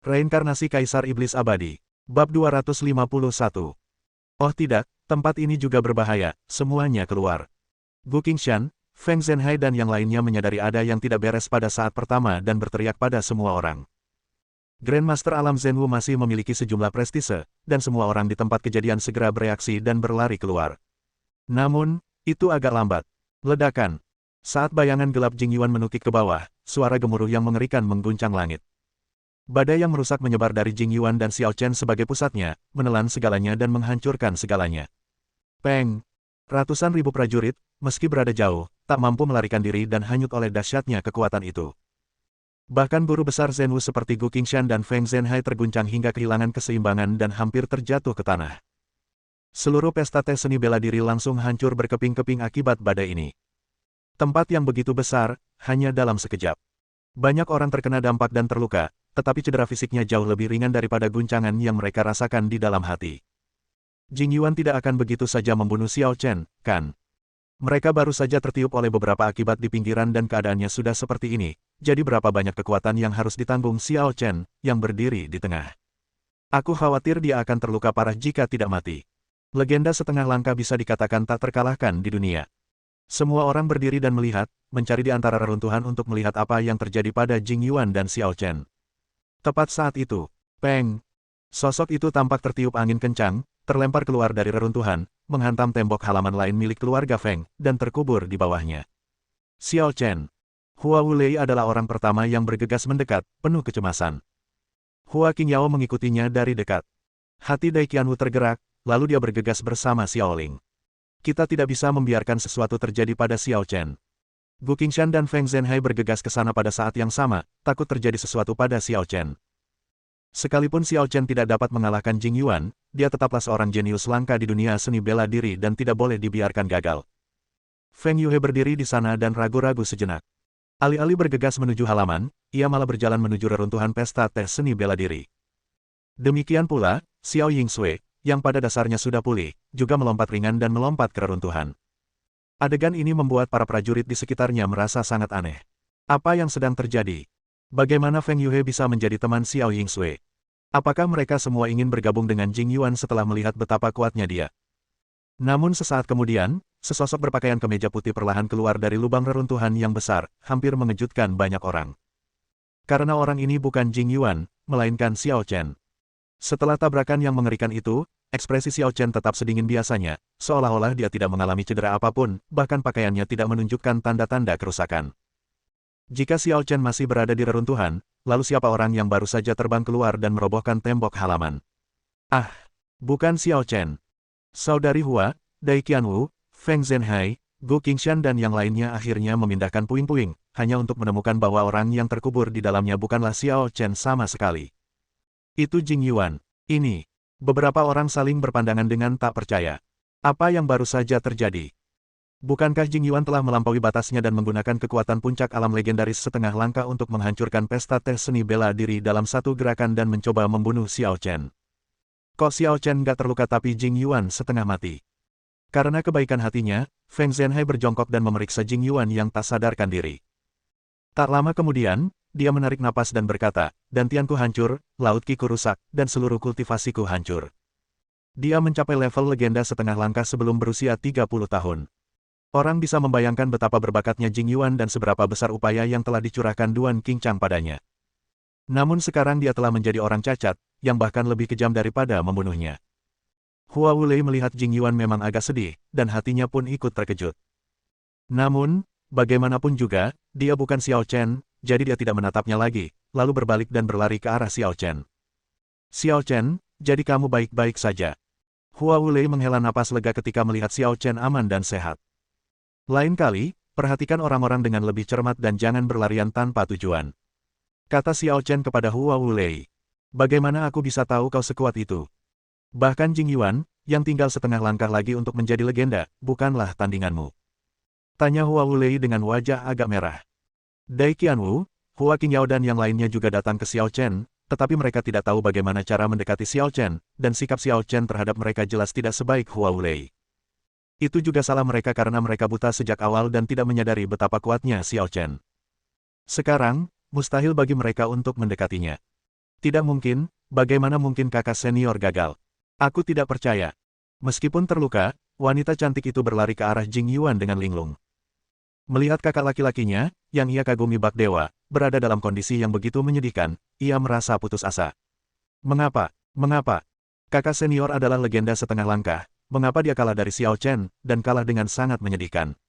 Reinkarnasi Kaisar Iblis Abadi. Bab 251. Oh tidak, tempat ini juga berbahaya, semuanya keluar. Gu Qingshan, Feng Zhenhai dan yang lainnya menyadari ada yang tidak beres pada saat pertama dan berteriak pada semua orang. Grandmaster Alam Zhenwu masih memiliki sejumlah prestise, dan semua orang di tempat kejadian segera bereaksi dan berlari keluar. Namun, itu agak lambat. Ledakan. Saat bayangan gelap Jingyuan menukik ke bawah, suara gemuruh yang mengerikan mengguncang langit. Badai yang merusak menyebar dari Jingyuan dan Xiao Chen sebagai pusatnya, menelan segalanya dan menghancurkan segalanya. Peng! Ratusan ribu prajurit, meski berada jauh, tak mampu melarikan diri dan hanyut oleh dahsyatnya kekuatan itu. Bahkan guru besar Zhenwu seperti Gu Qingshan dan Feng Zhenhai terguncang hingga kehilangan keseimbangan dan hampir terjatuh ke tanah. Seluruh pesta tes seni bela diri langsung hancur berkeping-keping akibat badai ini. Tempat yang begitu besar, hanya dalam sekejap. Banyak orang terkena dampak dan terluka, tetapi cedera fisiknya jauh lebih ringan daripada guncangan yang mereka rasakan di dalam hati. Jingyuan tidak akan begitu saja membunuh Xiao Chen, kan? Mereka baru saja tertiup oleh beberapa akibat di pinggiran dan keadaannya sudah seperti ini, jadi berapa banyak kekuatan yang harus ditanggung Xiao Chen, yang berdiri di tengah. Aku khawatir dia akan terluka parah jika tidak mati. Legenda setengah langka bisa dikatakan tak terkalahkan di dunia. Semua orang berdiri dan melihat, mencari di antara reruntuhan untuk melihat apa yang terjadi pada Jingyuan dan Xiao Chen. Tepat saat itu, Peng! Sosok itu tampak tertiup angin kencang, terlempar keluar dari reruntuhan, menghantam tembok halaman lain milik keluarga Feng, dan terkubur di bawahnya. Xiao Chen. Hua Wulei adalah orang pertama yang bergegas mendekat, penuh kecemasan. Hua Qingyao mengikutinya dari dekat. Hati Dai Qianwu tergerak, lalu dia bergegas bersama Xiao Ling. Kita tidak bisa membiarkan sesuatu terjadi pada Xiao Chen. Gu Qingshan dan Feng Zhenhai bergegas ke sana pada saat yang sama, takut terjadi sesuatu pada Xiao Chen. Sekalipun Xiao Chen tidak dapat mengalahkan Jingyuan, dia tetaplah seorang jenius langka di dunia seni bela diri dan tidak boleh dibiarkan gagal. Feng Yuhe berdiri di sana dan ragu-ragu sejenak. Alih-alih bergegas menuju halaman, ia malah berjalan menuju reruntuhan pesta tes seni bela diri. Demikian pula, Xiao Yingsui, yang pada dasarnya sudah pulih, juga melompat ringan dan melompat ke reruntuhan. Adegan ini membuat para prajurit di sekitarnya merasa sangat aneh. Apa yang sedang terjadi? Bagaimana Feng Yuhe bisa menjadi teman Xiao Yingsui? Apakah mereka semua ingin bergabung dengan Jingyuan setelah melihat betapa kuatnya dia? Namun sesaat kemudian, sesosok berpakaian kemeja putih perlahan keluar dari lubang reruntuhan yang besar, hampir mengejutkan banyak orang. Karena orang ini bukan Jingyuan, melainkan Xiao Chen. Setelah tabrakan yang mengerikan itu, ekspresi Xiao Chen tetap sedingin biasanya, seolah-olah dia tidak mengalami cedera apapun, bahkan pakaiannya tidak menunjukkan tanda-tanda kerusakan. Jika Xiao Chen masih berada di reruntuhan, lalu siapa orang yang baru saja terbang keluar dan merobohkan tembok halaman? Ah, bukan Xiao Chen. Saudari Hua, Dai Qianwu, Feng Zhenhai, Gu Qingshan dan yang lainnya akhirnya memindahkan puing-puing, hanya untuk menemukan bahwa orang yang terkubur di dalamnya bukanlah Xiao Chen sama sekali. Itu Jingyuan. Ini. Beberapa orang saling berpandangan dengan tak percaya. Apa yang baru saja terjadi? Bukankah Jingyuan telah melampaui batasnya dan menggunakan kekuatan puncak alam legendaris setengah langka untuk menghancurkan pesta tes seni bela diri dalam satu gerakan dan mencoba membunuh Xiao Chen? Kok Xiao Chen gak terluka tapi Jingyuan setengah mati? Karena kebaikan hatinya, Feng Zhenhai berjongkok dan memeriksa Jingyuan yang tak sadarkan diri. Tak lama kemudian, dia menarik napas dan berkata, dantianku hancur, laut Kiku rusak, dan seluruh kultivasiku hancur. Dia mencapai level legenda setengah langkah sebelum berusia 30 tahun. Orang bisa membayangkan betapa berbakatnya Jingyuan dan seberapa besar upaya yang telah dicurahkan Duan Qingchang padanya. Namun sekarang dia telah menjadi orang cacat, yang bahkan lebih kejam daripada membunuhnya. Hua Wulei melihat Jingyuan memang agak sedih, dan hatinya pun ikut terkejut. Namun, bagaimanapun juga, dia bukan Xiao Chen, jadi dia tidak menatapnya lagi, lalu berbalik dan berlari ke arah Xiao Chen. Xiao Chen, jadi kamu baik-baik saja. Hua Wulei menghela napas lega ketika melihat Xiao Chen aman dan sehat. Lain kali, perhatikan orang-orang dengan lebih cermat dan jangan berlarian tanpa tujuan. Kata Xiao Chen kepada Hua Wulei. Bagaimana aku bisa tahu kau sekuat itu? Bahkan Jingyuan, yang tinggal setengah langkah lagi untuk menjadi legenda, bukanlah tandinganmu. Tanya Hua Wulei dengan wajah agak merah. Dai Qianwu, Hua Qingyao dan yang lainnya juga datang ke Xiao Chen, tetapi mereka tidak tahu bagaimana cara mendekati Xiao Chen, dan sikap Xiao Chen terhadap mereka jelas tidak sebaik Hua Wulei. Itu juga salah mereka karena mereka buta sejak awal dan tidak menyadari betapa kuatnya Xiao Chen. Sekarang, mustahil bagi mereka untuk mendekatinya. Tidak mungkin, bagaimana mungkin kakak senior gagal? Aku tidak percaya. Meskipun terluka, wanita cantik itu berlari ke arah Jing Yuan dengan linglung. Melihat kakak laki-lakinya, yang ia kagumi bak dewa, berada dalam kondisi yang begitu menyedihkan, ia merasa putus asa. Mengapa? Mengapa? Kakak senior adalah legenda setengah langkah. Mengapa dia kalah dari Xiao Chen, dan kalah dengan sangat menyedihkan?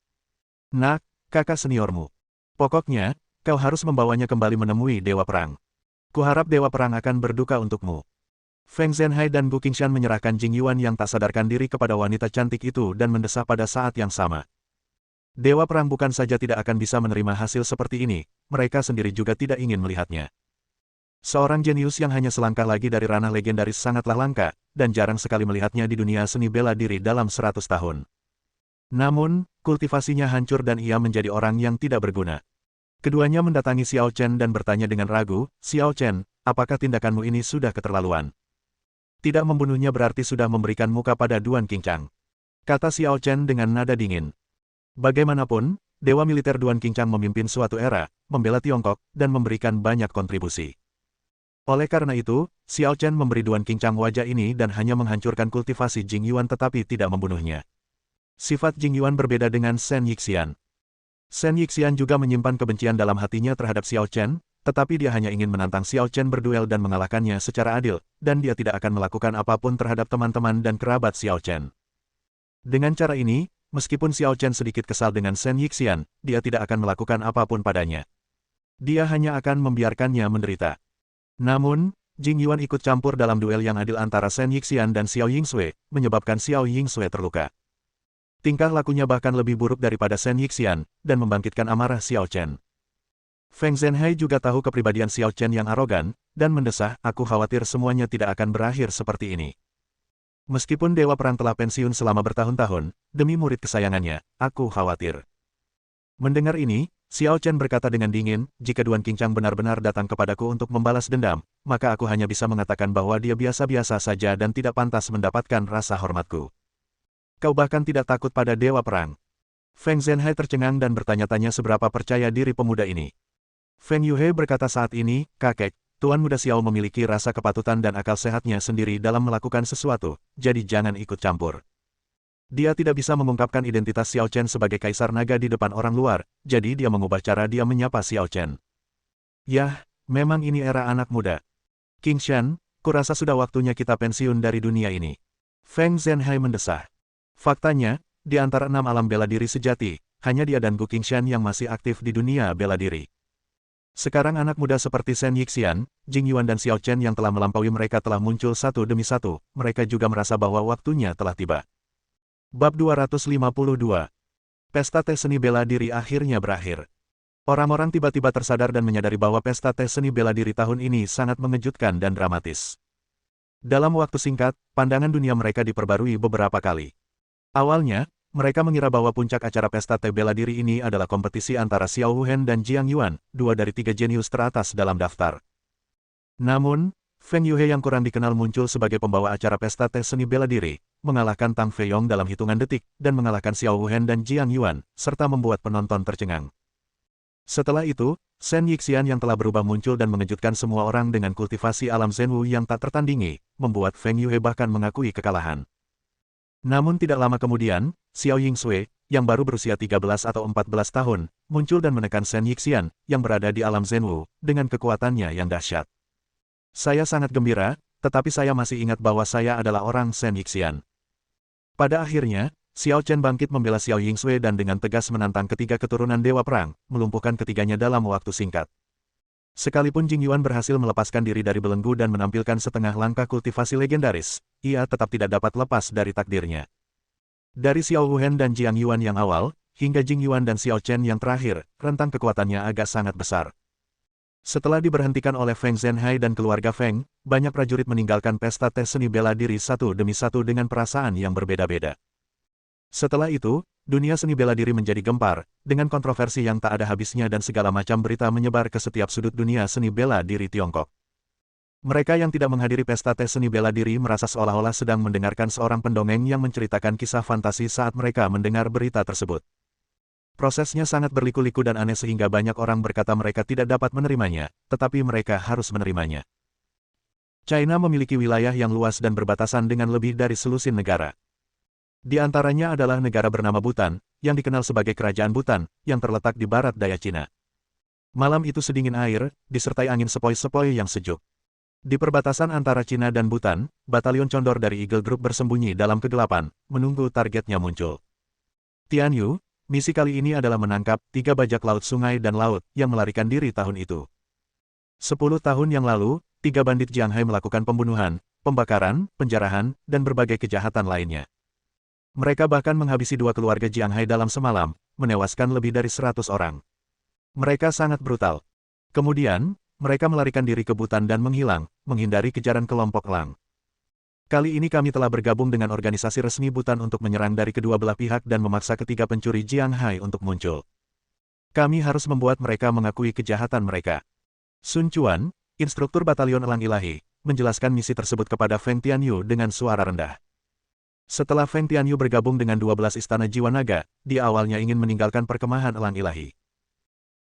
Nak, kakak seniormu. Pokoknya, kau harus membawanya kembali menemui Dewa Perang. Kuharap Dewa Perang akan berduka untukmu. Feng Zhenhai dan Gu Qingshan menyerahkan Jing Yuan yang tak sadarkan diri kepada wanita cantik itu dan mendesah pada saat yang sama. Dewa Perang bukan saja tidak akan bisa menerima hasil seperti ini, mereka sendiri juga tidak ingin melihatnya. Seorang jenius yang hanya selangkah lagi dari ranah legendaris sangatlah langka, dan jarang sekali melihatnya di dunia seni bela diri dalam 100 tahun. Namun, kultivasinya hancur dan ia menjadi orang yang tidak berguna. Keduanya mendatangi Xiao Chen dan bertanya dengan ragu, "Xiao Chen, apakah tindakanmu ini sudah keterlaluan? Tidak membunuhnya berarti sudah memberikan muka pada Duan Qingchang," kata Xiao Chen dengan nada dingin. Bagaimanapun, dewa militer Duan Qingchang memimpin suatu era, membela Tiongkok, dan memberikan banyak kontribusi. Oleh karena itu, Xiao Chen memberi Duan Qingchang wajah ini dan hanya menghancurkan kultivasi Jing Yuan tetapi tidak membunuhnya. Sifat Jing Yuan berbeda dengan Shen Yixian. Shen Yixian juga menyimpan kebencian dalam hatinya terhadap Xiao Chen, tetapi dia hanya ingin menantang Xiao Chen berduel dan mengalahkannya secara adil, dan dia tidak akan melakukan apapun terhadap teman-teman dan kerabat Xiao Chen. Dengan cara ini, meskipun Xiao Chen sedikit kesal dengan Shen Yixian, dia tidak akan melakukan apapun padanya. Dia hanya akan membiarkannya menderita. Namun, Jing Yuan ikut campur dalam duel yang adil antara Shen Yixian dan Xiao Yingsui, menyebabkan Xiao Yingsui terluka. Tingkah lakunya bahkan lebih buruk daripada Shen Yixian, dan membangkitkan amarah Xiao Chen. Feng Zhenhai juga tahu kepribadian Xiao Chen yang arogan, dan mendesah, "Aku khawatir semuanya tidak akan berakhir seperti ini. Meskipun Dewa Perang telah pensiun selama bertahun-tahun, demi murid kesayangannya, aku khawatir." Mendengar ini, Xiao Chen berkata dengan dingin, "Jika Duan Qingchang benar-benar datang kepadaku untuk membalas dendam, maka aku hanya bisa mengatakan bahwa dia biasa-biasa saja dan tidak pantas mendapatkan rasa hormatku. Kau bahkan tidak takut pada Dewa Perang." Feng Zhenhai tercengang dan bertanya-tanya seberapa percaya diri pemuda ini. Feng Yuhe berkata saat ini, "Kakek, Tuan Muda Xiao memiliki rasa kepatutan dan akal sehatnya sendiri dalam melakukan sesuatu, jadi jangan ikut campur." Dia tidak bisa mengungkapkan identitas Xiao Chen sebagai Kaisar Naga di depan orang luar, jadi dia mengubah cara dia menyapa Xiao Chen. "Yah, memang ini era anak muda. Qingshan, kurasa sudah waktunya kita pensiun dari dunia ini." Feng Zhenhai mendesah. Faktanya, di antara 6 alam bela diri sejati, hanya dia dan Gu Qingshan yang masih aktif di dunia bela diri. Sekarang anak muda seperti Shen Yixian, Jing Yuan dan Xiao Chen yang telah melampaui mereka telah muncul satu demi satu, mereka juga merasa bahwa waktunya telah tiba. Bab 252. Pesta tes seni bela diri akhirnya berakhir. Orang-orang tiba-tiba tersadar dan menyadari bahwa pesta tes seni bela diri tahun ini sangat mengejutkan dan dramatis. Dalam waktu singkat, pandangan dunia mereka diperbarui beberapa kali. Awalnya, mereka mengira bahwa puncak acara pesta tes bela diri ini adalah kompetisi antara Xiao Wuhen dan Jiang Yuan, 2 dari 3 jenius teratas dalam daftar. Namun, Feng Yuhe yang kurang dikenal muncul sebagai pembawa acara pesta tes seni bela diri, mengalahkan Tang Feiyong dalam hitungan detik, dan mengalahkan Xiao Wuhen dan Jiang Yuan, serta membuat penonton tercengang. Setelah itu, Shen Yixian yang telah berubah muncul dan mengejutkan semua orang dengan kultivasi alam Zhenwu yang tak tertandingi, membuat Feng Yuhe bahkan mengakui kekalahan. Namun tidak lama kemudian, Xiao Yingsui, yang baru berusia 13 atau 14 tahun, muncul dan menekan Shen Yixian, yang berada di alam Zhenwu, dengan kekuatannya yang dahsyat. "Saya sangat gembira, tetapi saya masih ingat bahwa saya adalah orang Shen Yixian." Pada akhirnya, Xiao Chen bangkit membela Xiao Yingsui dan dengan tegas menantang ketiga keturunan Dewa Perang, melumpuhkan ketiganya dalam waktu singkat. Sekalipun Jing Yuan berhasil melepaskan diri dari belenggu dan menampilkan setengah langkah kultivasi legendaris, ia tetap tidak dapat lepas dari takdirnya. Dari Xiao Wuhen dan Jiang Yuan yang awal, hingga Jing Yuan dan Xiao Chen yang terakhir, rentang kekuatannya agak sangat besar. Setelah diberhentikan oleh Feng Zhenhai dan keluarga Feng, banyak prajurit meninggalkan pesta tes seni bela diri satu demi satu dengan perasaan yang berbeda-beda. Setelah itu, dunia seni bela diri menjadi gempar, dengan kontroversi yang tak ada habisnya dan segala macam berita menyebar ke setiap sudut dunia seni bela diri Tiongkok. Mereka yang tidak menghadiri pesta tes seni bela diri merasa seolah-olah sedang mendengarkan seorang pendongeng yang menceritakan kisah fantasi saat mereka mendengar berita tersebut. Prosesnya sangat berliku-liku dan aneh sehingga banyak orang berkata mereka tidak dapat menerimanya, tetapi mereka harus menerimanya. China memiliki wilayah yang luas dan berbatasan dengan lebih dari selusin negara. Di antaranya adalah negara bernama Bhutan, yang dikenal sebagai Kerajaan Bhutan, yang terletak di barat daya Cina. Malam itu sedingin air, disertai angin sepoi-sepoi yang sejuk. Di perbatasan antara Cina dan Bhutan, batalion condor dari Eagle Group bersembunyi dalam kegelapan, menunggu targetnya muncul. Tian Yu, misi kali ini adalah menangkap 3 bajak laut sungai dan laut yang melarikan diri tahun itu. 10 tahun yang lalu, 3 bandit Jiang Hai melakukan pembunuhan, pembakaran, penjarahan, dan berbagai kejahatan lainnya. Mereka bahkan menghabisi 2 keluarga Jiang Hai dalam semalam, menewaskan lebih dari 100 orang. Mereka sangat brutal. Kemudian, mereka melarikan diri ke Bhutan dan menghilang, menghindari kejaran kelompok Lang. Kali ini kami telah bergabung dengan organisasi resmi Bhutan untuk menyerang dari kedua belah pihak dan memaksa ketiga pencuri Jiang Hai untuk muncul. Kami harus membuat mereka mengakui kejahatan mereka. Sun Quan, instruktur batalion Elang Ilahi, menjelaskan misi tersebut kepada Feng Tianyu dengan suara rendah. Setelah Feng Tianyu bergabung dengan 12 istana jiwa naga, dia awalnya ingin meninggalkan perkemahan Elang Ilahi.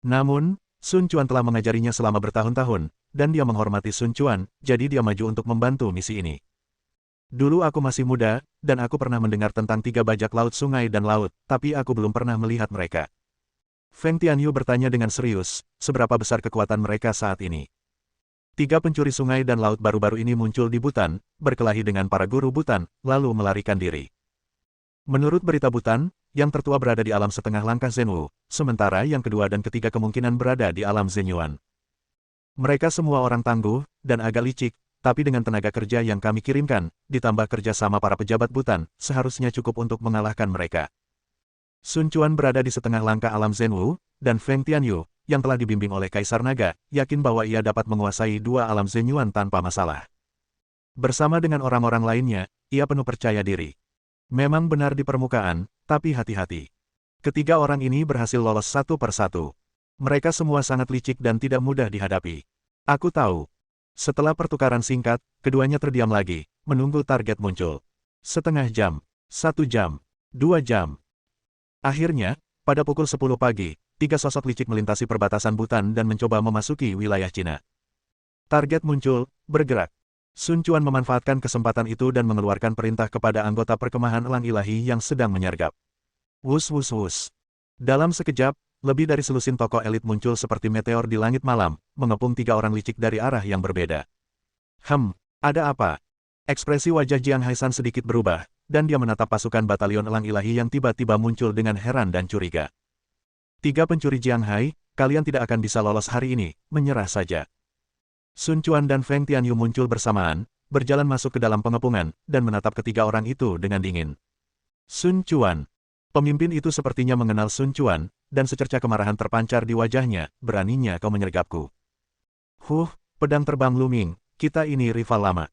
Namun, Sun Quan telah mengajarinya selama bertahun-tahun, dan dia menghormati Sun Quan, jadi dia maju untuk membantu misi ini. Dulu aku masih muda, dan aku pernah mendengar tentang 3 bajak laut sungai dan laut, tapi aku belum pernah melihat mereka. Feng Tianyu bertanya dengan serius, seberapa besar kekuatan mereka saat ini. 3 pencuri sungai dan laut baru-baru ini muncul di Bhutan, berkelahi dengan para guru Bhutan, lalu melarikan diri. Menurut berita Bhutan, yang tertua berada di alam setengah langkah Zhenwu, sementara yang kedua dan ketiga kemungkinan berada di alam Zhenyuan. Mereka semua orang tangguh, dan agak licik, tapi dengan tenaga kerja yang kami kirimkan, ditambah kerja sama para pejabat Bhutan, seharusnya cukup untuk mengalahkan mereka. Sun Quan berada di setengah langkah alam Zhenwu, dan Feng Tianyu, yang telah dibimbing oleh Kaisar Naga, yakin bahwa ia dapat menguasai 2 alam Zhenyuan tanpa masalah. Bersama dengan orang-orang lainnya, ia penuh percaya diri. Memang benar di permukaan, tapi hati-hati. Ketiga orang ini berhasil lolos satu persatu. Mereka semua sangat licik dan tidak mudah dihadapi. Aku tahu. Setelah pertukaran singkat, keduanya terdiam lagi, menunggu target muncul. Setengah jam, 1 jam, 2 jam. Akhirnya, pada pukul 10 pagi, 3 sosok licik melintasi perbatasan Bhutan dan mencoba memasuki wilayah Cina. Target muncul, bergerak. Sun Quan memanfaatkan kesempatan itu dan mengeluarkan perintah kepada anggota perkemahan Elang Ilahi yang sedang menyergap. Wus wus wus. Dalam sekejap, lebih dari selusin tokoh elit muncul seperti meteor di langit malam, mengepung 3 orang licik dari arah yang berbeda. Ada apa? Ekspresi wajah Jiang Hai San sedikit berubah, dan dia menatap pasukan batalion Elang Ilahi yang tiba-tiba muncul dengan heran dan curiga. 3 pencuri Jiang Hai, kalian tidak akan bisa lolos hari ini, menyerah saja. Sun Quan dan Feng Tianyu muncul bersamaan, berjalan masuk ke dalam pengepungan, dan menatap ketiga orang itu dengan dingin. Sun Quan. Pemimpin itu sepertinya mengenal Sun Quan, dan secerca kemarahan terpancar di wajahnya, beraninya kau menyergapku. Pedang terbang Luming, kita ini rival lama.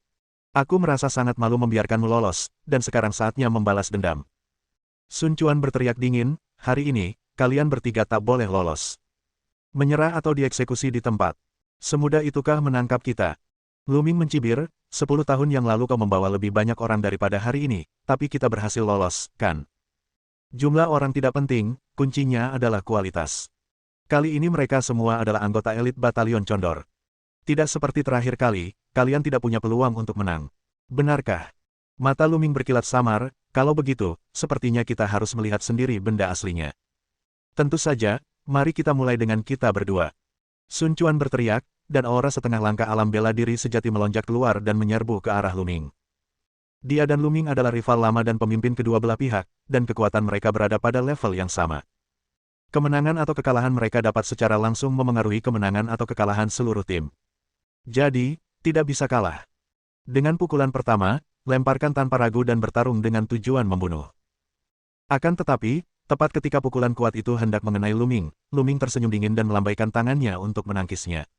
Aku merasa sangat malu membiarkanmu lolos, dan sekarang saatnya membalas dendam. Sun Quan berteriak dingin, hari ini, kalian bertiga tak boleh lolos. Menyerah atau dieksekusi di tempat. Semudah itukah menangkap kita? Luming mencibir, 10 tahun yang lalu kau membawa lebih banyak orang daripada hari ini, tapi kita berhasil lolos, kan? Jumlah orang tidak penting, kuncinya adalah kualitas. Kali ini mereka semua adalah anggota elit batalion Condor. Tidak seperti terakhir kali, kalian tidak punya peluang untuk menang. Benarkah? Mata Luming berkilat samar, kalau begitu, sepertinya kita harus melihat sendiri benda aslinya. Tentu saja, mari kita mulai dengan kita berdua. Sun Quan berteriak, dan aura setengah langkah alam bela diri sejati melonjak keluar dan menyerbu ke arah Luming. Dia dan Luming adalah rival lama dan pemimpin kedua belah pihak, dan kekuatan mereka berada pada level yang sama. Kemenangan atau kekalahan mereka dapat secara langsung memengaruhi kemenangan atau kekalahan seluruh tim. Jadi, tidak bisa kalah. Dengan pukulan pertama, lemparkan tanpa ragu dan bertarung dengan tujuan membunuh. Akan tetapi, tepat ketika pukulan kuat itu hendak mengenai Luming, Luming tersenyum dingin dan melambaikan tangannya untuk menangkisnya.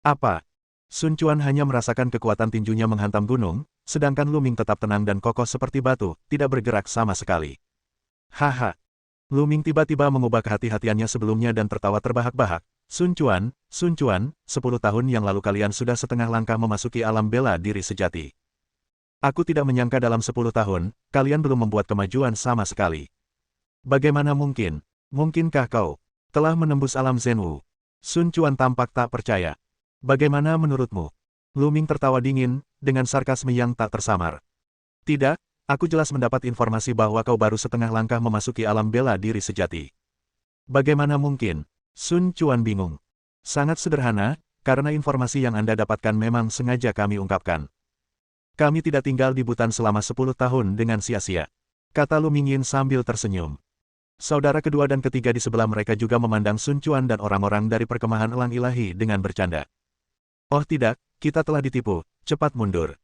Apa? Sun Quan hanya merasakan kekuatan tinjunya menghantam gunung, sedangkan Luming tetap tenang dan kokoh seperti batu, tidak bergerak sama sekali. Haha. Luming tiba-tiba mengubah kehati-hatiannya sebelumnya dan tertawa terbahak-bahak. Sun Quan, 10 tahun yang lalu kalian sudah setengah langkah memasuki alam bela diri sejati. Aku tidak menyangka dalam 10 tahun, kalian belum membuat kemajuan sama sekali. Bagaimana mungkin? Mungkinkah kau telah menembus alam Zhenwu? Sun Quan tampak tak percaya. Bagaimana menurutmu? Lu Ming tertawa dingin, dengan sarkasme yang tak tersamar. Tidak, aku jelas mendapat informasi bahwa kau baru setengah langkah memasuki alam bela diri sejati. Bagaimana mungkin? Sun Quan bingung. Sangat sederhana, karena informasi yang Anda dapatkan memang sengaja kami ungkapkan. Kami tidak tinggal di Butan selama 10 tahun dengan sia-sia, kata Lu Mingyin sambil tersenyum. Saudara kedua dan ketiga di sebelah mereka juga memandang Sun Quan dan orang-orang dari perkemahan elang ilahi dengan bercanda. Oh tidak, kita telah ditipu, cepat mundur.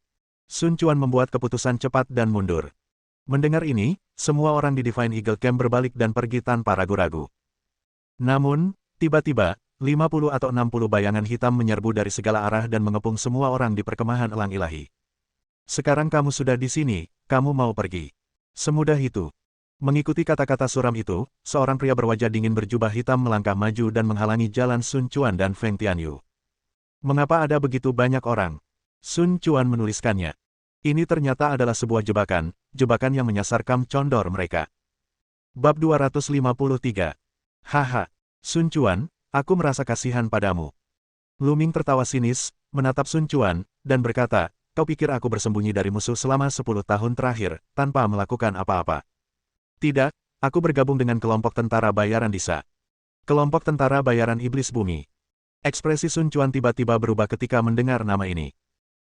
Sun Quan membuat keputusan cepat dan mundur. Mendengar ini, semua orang di Divine Eagle Camp berbalik dan pergi tanpa ragu-ragu. Namun, tiba-tiba, 50 atau 60 bayangan hitam menyerbu dari segala arah dan mengepung semua orang di perkemahan elang ilahi. Sekarang kamu sudah di sini, kamu mau pergi. Semudah itu. Mengikuti kata-kata suram itu, seorang pria berwajah dingin berjubah hitam melangkah maju dan menghalangi jalan Sun Quan dan Feng Tianyu. Mengapa ada begitu banyak orang? Sun Quan menuliskannya. Ini ternyata adalah sebuah jebakan, jebakan yang menyasar Kam Condor mereka. Bab 253. Haha, Sun Quan, aku merasa kasihan padamu. Lu Ming tertawa sinis, menatap Sun Quan, dan berkata, kau pikir aku bersembunyi dari musuh selama 10 tahun terakhir, tanpa melakukan apa-apa? Tidak, aku bergabung dengan kelompok tentara bayaran Disa. Kelompok tentara bayaran iblis bumi. Ekspresi Sun Quan tiba-tiba berubah ketika mendengar nama ini.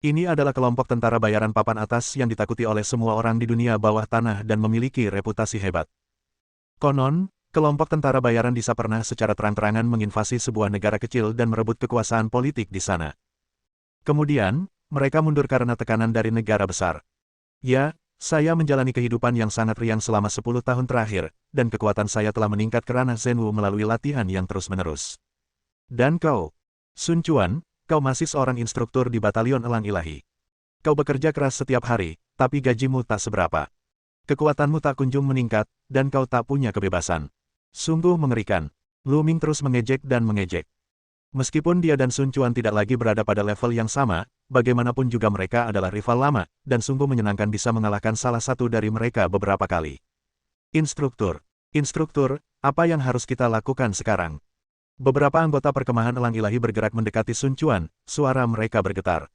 Ini adalah kelompok tentara bayaran papan atas yang ditakuti oleh semua orang di dunia bawah tanah dan memiliki reputasi hebat. Konon, kelompok tentara bayaran Disa pernah secara terang-terangan menginvasi sebuah negara kecil dan merebut kekuasaan politik di sana. Kemudian, mereka mundur karena tekanan dari negara besar. Ya, saya menjalani kehidupan yang sangat riang selama 10 tahun terakhir, dan kekuatan saya telah meningkat ke ranah Zenwu melalui latihan yang terus-menerus. Dan kau, Sun Quan, kau masih seorang instruktur di Batalion Elang Ilahi. Kau bekerja keras setiap hari, tapi gajimu tak seberapa. Kekuatanmu tak kunjung meningkat, dan kau tak punya kebebasan. Sungguh mengerikan. Lu Ming terus mengejek dan mengejek. Meskipun dia dan Sun Quan tidak lagi berada pada level yang sama, bagaimanapun juga mereka adalah rival lama, dan sungguh menyenangkan bisa mengalahkan salah satu dari mereka beberapa kali. Instruktur, apa yang harus kita lakukan sekarang? Beberapa anggota perkemahan elang ilahi bergerak mendekati Sun Quan, suara mereka bergetar.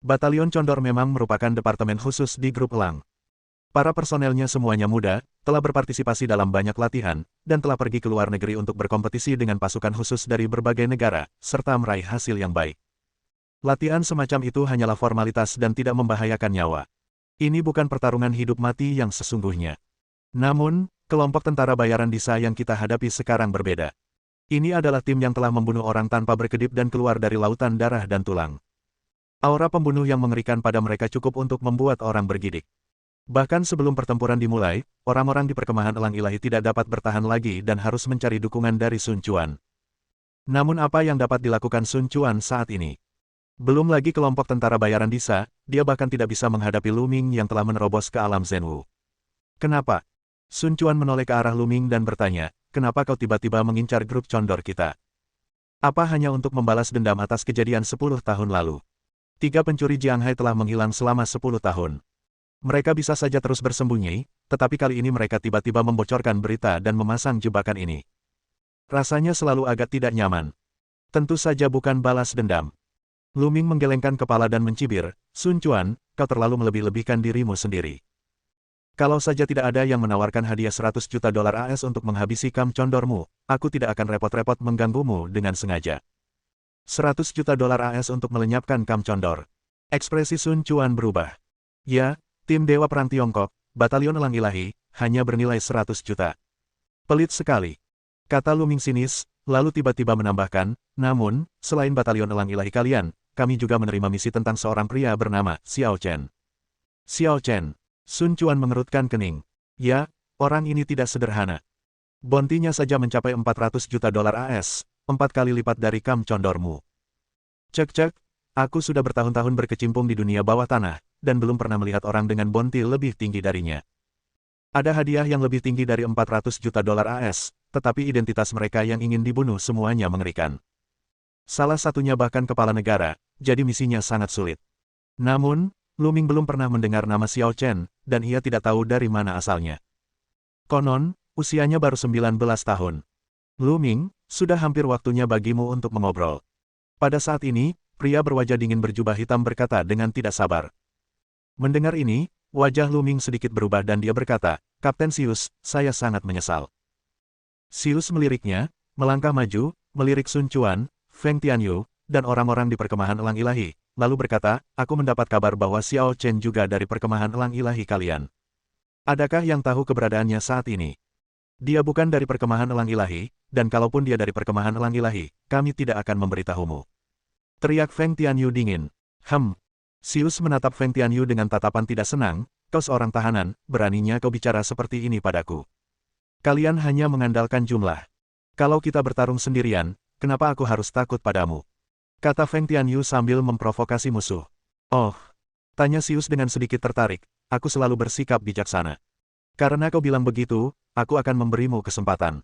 Batalion Condor memang merupakan departemen khusus di grup elang. Para personelnya semuanya muda, telah berpartisipasi dalam banyak latihan, dan telah pergi ke luar negeri untuk berkompetisi dengan pasukan khusus dari berbagai negara, serta meraih hasil yang baik. Latihan semacam itu hanyalah formalitas dan tidak membahayakan nyawa. Ini bukan pertarungan hidup mati yang sesungguhnya. Namun, kelompok tentara bayaran Disa yang kita hadapi sekarang berbeda. Ini adalah tim yang telah membunuh orang tanpa berkedip dan keluar dari lautan darah dan tulang. Aura pembunuh yang mengerikan pada mereka cukup untuk membuat orang bergidik. Bahkan sebelum pertempuran dimulai, orang-orang di perkemahan elang ilahi tidak dapat bertahan lagi dan harus mencari dukungan dari Sun Quan. Namun apa yang dapat dilakukan Sun Quan saat ini? Belum lagi kelompok tentara bayaran Disa, dia bahkan tidak bisa menghadapi Lu Ming yang telah menerobos ke alam Zenwu. Kenapa? Sun Quan menoleh ke arah Lu Ming dan bertanya, kenapa kau tiba-tiba mengincar grup condor kita? Apa hanya untuk membalas dendam atas kejadian 10 tahun lalu? 3 pencuri Jianghai telah menghilang selama 10 tahun. Mereka bisa saja terus bersembunyi, tetapi kali ini mereka tiba-tiba membocorkan berita dan memasang jebakan ini. Rasanya selalu agak tidak nyaman. Tentu saja bukan balas dendam. Lu Ming menggelengkan kepala dan mencibir, Sun Quan, kau terlalu melebih-lebihkan dirimu sendiri. Kalau saja tidak ada yang menawarkan hadiah 100 juta dolar AS untuk menghabisi Kam Condormu, aku tidak akan repot-repot mengganggumu dengan sengaja. 100 juta dolar AS untuk melenyapkan Kam Condor. Ekspresi Sun Quan berubah. Ya, tim Dewa Perang Tiongkok, Batalion Elang Ilahi, hanya bernilai 100 juta. Pelit sekali. Kata Lu Ming sinis, lalu tiba-tiba menambahkan, namun, selain Batalion Elang Ilahi kalian, kami juga menerima misi tentang seorang pria bernama Xiao Chen. Xiao Chen. Sun Quan mengerutkan kening. Ya, orang ini tidak sederhana. Bontinya saja mencapai 400 juta dolar AS, 4 kali lipat dari Kam Condormu. Cek-cek, aku sudah bertahun-tahun berkecimpung di dunia bawah tanah, dan belum pernah melihat orang dengan bonti lebih tinggi darinya. Ada hadiah yang lebih tinggi dari 400 juta dolar AS, tetapi identitas mereka yang ingin dibunuh semuanya mengerikan. Salah satunya bahkan kepala negara, jadi misinya sangat sulit. Namun, Lu Ming belum pernah mendengar nama Xiao Chen, dan ia tidak tahu dari mana asalnya. Konon, usianya baru 19 tahun. Lu Ming, sudah hampir waktunya bagimu untuk mengobrol. Pada saat ini, pria berwajah dingin berjubah hitam berkata dengan tidak sabar. Mendengar ini, wajah Lu Ming sedikit berubah dan dia berkata, Kapten Sius, saya sangat menyesal. Sius meliriknya, melangkah maju, melirik Sun Quan, Feng Tianyu, dan orang-orang di perkemahan elang ilahi, lalu berkata, aku mendapat kabar bahwa Xiao Chen juga dari perkemahan elang ilahi kalian. Adakah yang tahu keberadaannya saat ini? Dia bukan dari perkemahan elang ilahi, dan kalaupun dia dari perkemahan elang ilahi, kami tidak akan memberitahumu. Teriak Feng Tianyu dingin. Sius menatap Feng Tianyu dengan tatapan tidak senang, kau seorang tahanan, beraninya kau bicara seperti ini padaku. Kalian hanya mengandalkan jumlah. Kalau kita bertarung sendirian, kenapa aku harus takut padamu? Kata Feng Tianyu sambil memprovokasi musuh. Oh, tanya Sius dengan sedikit tertarik, aku selalu bersikap bijaksana. Karena kau bilang begitu, aku akan memberimu kesempatan.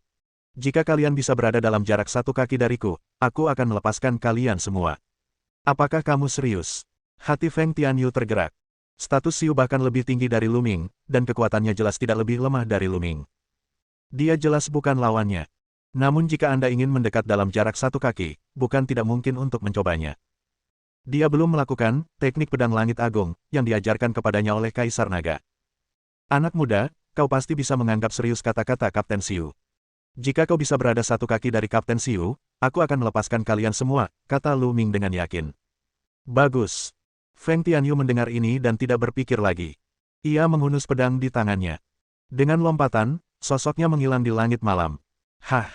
Jika kalian bisa berada dalam jarak 1 kaki dariku, aku akan melepaskan kalian semua. Apakah kamu serius? Hati Feng Tianyu tergerak. Status Xiu bahkan lebih tinggi dari Lu Ming, dan kekuatannya jelas tidak lebih lemah dari Lu Ming. Dia jelas bukan lawannya. Namun jika Anda ingin mendekat dalam jarak 1 kaki, bukan tidak mungkin untuk mencobanya. Dia belum melakukan teknik pedang langit agung yang diajarkan kepadanya oleh Kaisar Naga. Anak muda, kau pasti bisa menganggap serius kata-kata Kapten Xiu. Jika kau bisa berada 1 kaki dari Kapten Xiu, aku akan melepaskan kalian semua, kata Lu Ming dengan yakin. Bagus. Feng Tianyu mendengar ini dan tidak berpikir lagi. Ia menghunus pedang di tangannya. Dengan lompatan, sosoknya menghilang di langit malam. Hah!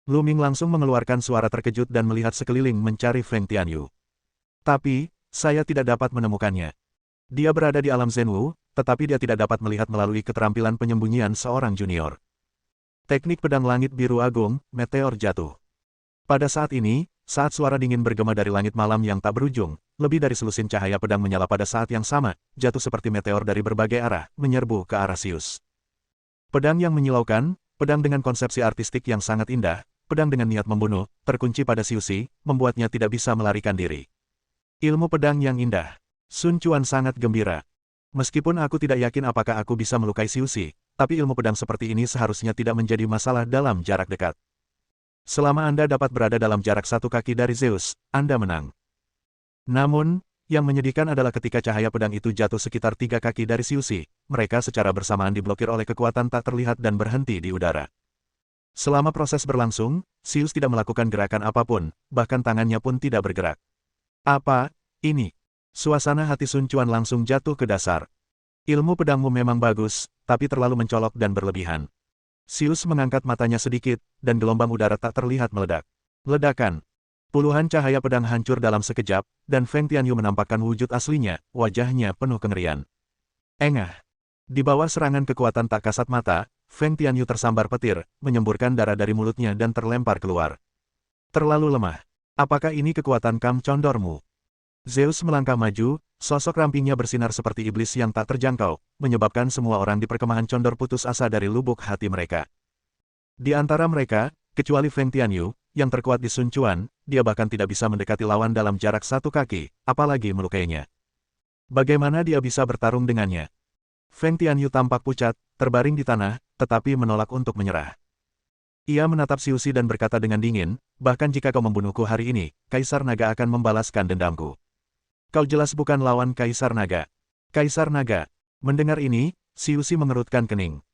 Lu Ming langsung mengeluarkan suara terkejut dan melihat sekeliling mencari Feng Tianyu. Tapi, saya tidak dapat menemukannya. Dia berada di alam Zhenwu, tetapi dia tidak dapat melihat melalui keterampilan penyembunyian seorang junior. Teknik pedang langit biru agung, meteor jatuh. Pada saat ini, saat suara dingin bergema dari langit malam yang tak berujung, lebih dari selusin cahaya pedang menyala pada saat yang sama, jatuh seperti meteor dari berbagai arah, menyerbu ke arah Sius. Pedang yang menyilaukan, pedang dengan konsepsi artistik yang sangat indah, pedang dengan niat membunuh, terkunci pada Siusi, membuatnya tidak bisa melarikan diri. Ilmu pedang yang indah. Sun Quan sangat gembira. Meskipun aku tidak yakin apakah aku bisa melukai Siusi, tapi ilmu pedang seperti ini seharusnya tidak menjadi masalah dalam jarak dekat. Selama Anda dapat berada dalam jarak 1 kaki dari Zeus, Anda menang. Namun, yang menyedihkan adalah ketika cahaya pedang itu jatuh sekitar 3 kaki dari Siusi, mereka secara bersamaan diblokir oleh kekuatan tak terlihat dan berhenti di udara. Selama proses berlangsung, Sius tidak melakukan gerakan apapun, bahkan tangannya pun tidak bergerak. Apa ini? Suasana hati Sun Quan langsung jatuh ke dasar. Ilmu pedangmu memang bagus, tapi terlalu mencolok dan berlebihan. Sius mengangkat matanya sedikit, dan gelombang udara tak terlihat meledak. Ledakan. Puluhan cahaya pedang hancur dalam sekejap, dan Feng Tianyu menampakkan wujud aslinya, wajahnya penuh kengerian. Engah. Di bawah serangan kekuatan tak kasat mata, Feng Tianyu tersambar petir, menyemburkan darah dari mulutnya dan terlempar keluar. Terlalu lemah. Apakah ini kekuatan Kam Condormu? Zeus melangkah maju, sosok rampingnya bersinar seperti iblis yang tak terjangkau, menyebabkan semua orang di perkemahan Condor putus asa dari lubuk hati mereka. Di antara mereka, kecuali Feng Tianyu, yang terkuat di Sun Quan, dia bahkan tidak bisa mendekati lawan dalam jarak 1 kaki, apalagi melukainya. Bagaimana dia bisa bertarung dengannya? Feng Tianyu tampak pucat, terbaring di tanah, tetapi menolak untuk menyerah. Ia menatap Siusi dan berkata dengan dingin, bahkan jika kau membunuhku hari ini, Kaisar Naga akan membalaskan dendamku. Kau jelas bukan lawan Kaisar Naga. Kaisar Naga. Mendengar ini, Siusi mengerutkan kening.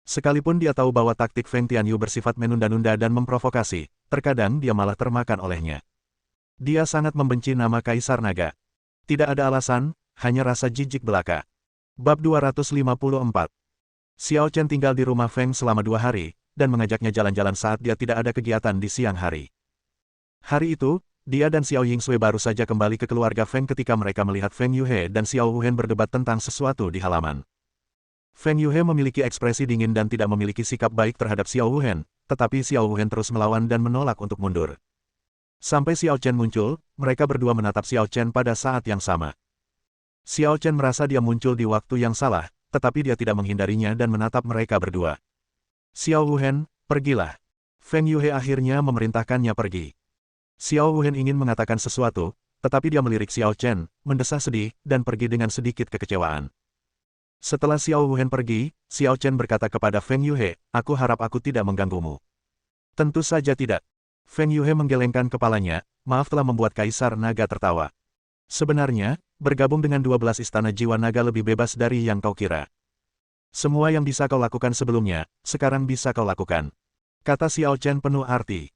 Sekalipun dia tahu bahwa taktik Feng Tianyu bersifat menunda-nunda dan memprovokasi, terkadang dia malah termakan olehnya. Dia sangat membenci nama Kaisar Naga. Tidak ada alasan, hanya rasa jijik belaka. Bab 254. Xiao Chen tinggal di rumah Feng selama 2 hari, dan mengajaknya jalan-jalan saat dia tidak ada kegiatan di siang hari. Hari itu, dia dan Xiao Yingsui baru saja kembali ke keluarga Feng ketika mereka melihat Feng Yuhe dan Xiao Wuhen berdebat tentang sesuatu di halaman. Feng Yuhe memiliki ekspresi dingin dan tidak memiliki sikap baik terhadap Xiao Wuhen, tetapi Xiao Wuhen terus melawan dan menolak untuk mundur. Sampai Xiao Chen muncul, mereka berdua menatap Xiao Chen pada saat yang sama. Xiao Chen merasa dia muncul di waktu yang salah, tetapi dia tidak menghindarinya dan menatap mereka berdua. Xiao Wuhen, pergilah. Feng Yuhe akhirnya memerintahkannya pergi. Xiao Wuhen ingin mengatakan sesuatu, tetapi dia melirik Xiao Chen, mendesah sedih, dan pergi dengan sedikit kekecewaan. Setelah Xiao Wuhen pergi, Xiao Chen berkata kepada Feng Yuhe, aku harap aku tidak mengganggumu. Tentu saja tidak. Feng Yuhe menggelengkan kepalanya, maaf telah membuat Kaisar Naga tertawa. Sebenarnya, bergabung dengan 12 istana jiwa naga lebih bebas dari yang kau kira. Semua yang bisa kau lakukan sebelumnya, sekarang bisa kau lakukan. Kata Xiao Chen penuh arti.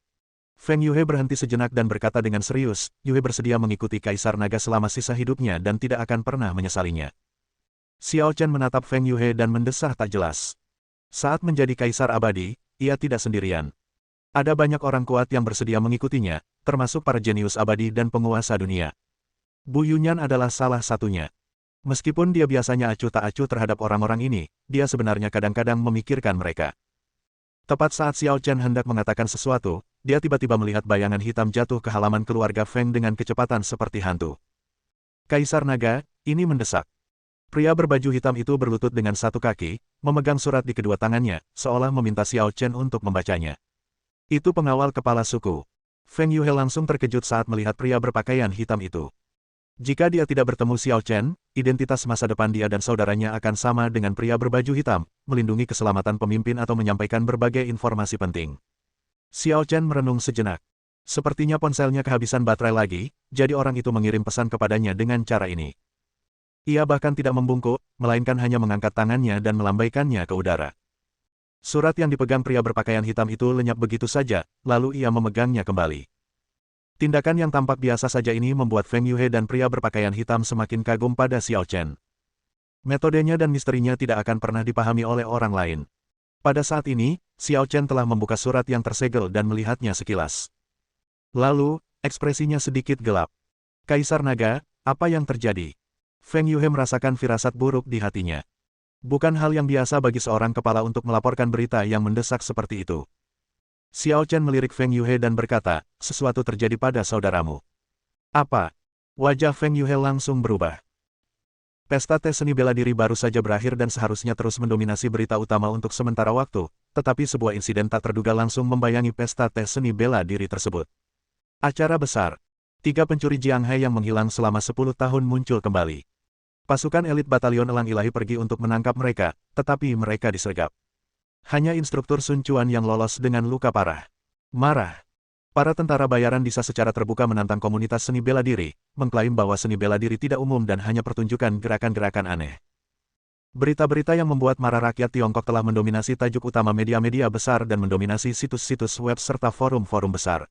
Feng Yuhe berhenti sejenak dan berkata dengan serius, Yuhe bersedia mengikuti Kaisar Naga selama sisa hidupnya dan tidak akan pernah menyesalinya. Xiao Chen menatap Feng Yuhe dan mendesah tak jelas. Saat menjadi Kaisar Abadi, ia tidak sendirian. Ada banyak orang kuat yang bersedia mengikutinya, termasuk para jenius abadi dan penguasa dunia. Bu Yunyan adalah salah satunya. Meskipun dia biasanya acuh tak acuh terhadap orang-orang ini, dia sebenarnya kadang-kadang memikirkan mereka. Tepat saat Xiao Chen hendak mengatakan sesuatu, dia tiba-tiba melihat bayangan hitam jatuh ke halaman keluarga Feng dengan kecepatan seperti hantu. Kaisar Naga, ini mendesak. Pria berbaju hitam itu berlutut dengan satu kaki, memegang surat di kedua tangannya, seolah meminta Xiao Chen untuk membacanya. Itu pengawal kepala suku. Feng Yuhe langsung terkejut saat melihat pria berpakaian hitam itu. Jika dia tidak bertemu Xiao Chen, identitas masa depan dia dan saudaranya akan sama dengan pria berbaju hitam, melindungi keselamatan pemimpin atau menyampaikan berbagai informasi penting. Xiao Chen merenung sejenak. Sepertinya ponselnya kehabisan baterai lagi, jadi orang itu mengirim pesan kepadanya dengan cara ini. Ia bahkan tidak membungkuk, melainkan hanya mengangkat tangannya dan melambaikannya ke udara. Surat yang dipegang pria berpakaian hitam itu lenyap begitu saja, lalu ia memegangnya kembali. Tindakan yang tampak biasa saja ini membuat Feng Yuhe dan pria berpakaian hitam semakin kagum pada Xiao Chen. Metodenya dan misterinya tidak akan pernah dipahami oleh orang lain. Pada saat ini, Xiao Chen telah membuka surat yang tersegel dan melihatnya sekilas. Lalu, ekspresinya sedikit gelap. Kaisar Naga, apa yang terjadi? Feng Yuhe merasakan firasat buruk di hatinya. Bukan hal yang biasa bagi seorang kepala untuk melaporkan berita yang mendesak seperti itu. Xiao Chen melirik Feng Yuhe dan berkata, sesuatu terjadi pada saudaramu. Apa? Wajah Feng Yuhe langsung berubah. Pesta tes seni bela diri baru saja berakhir dan seharusnya terus mendominasi berita utama untuk sementara waktu, tetapi sebuah insiden tak terduga langsung membayangi pesta tes seni bela diri tersebut. Acara besar. 3 pencuri Jianghai yang menghilang selama 10 tahun muncul kembali. Pasukan elit Batalion Elang Ilahi pergi untuk menangkap mereka, tetapi mereka disergap. Hanya instruktur Sun Quan yang lolos dengan luka parah. Marah. Para tentara bayaran Disa secara terbuka menantang komunitas seni bela diri, mengklaim bahwa seni bela diri tidak umum dan hanya pertunjukan gerakan-gerakan aneh. Berita-berita yang membuat marah rakyat Tiongkok telah mendominasi tajuk utama media-media besar dan mendominasi situs-situs web serta forum-forum besar.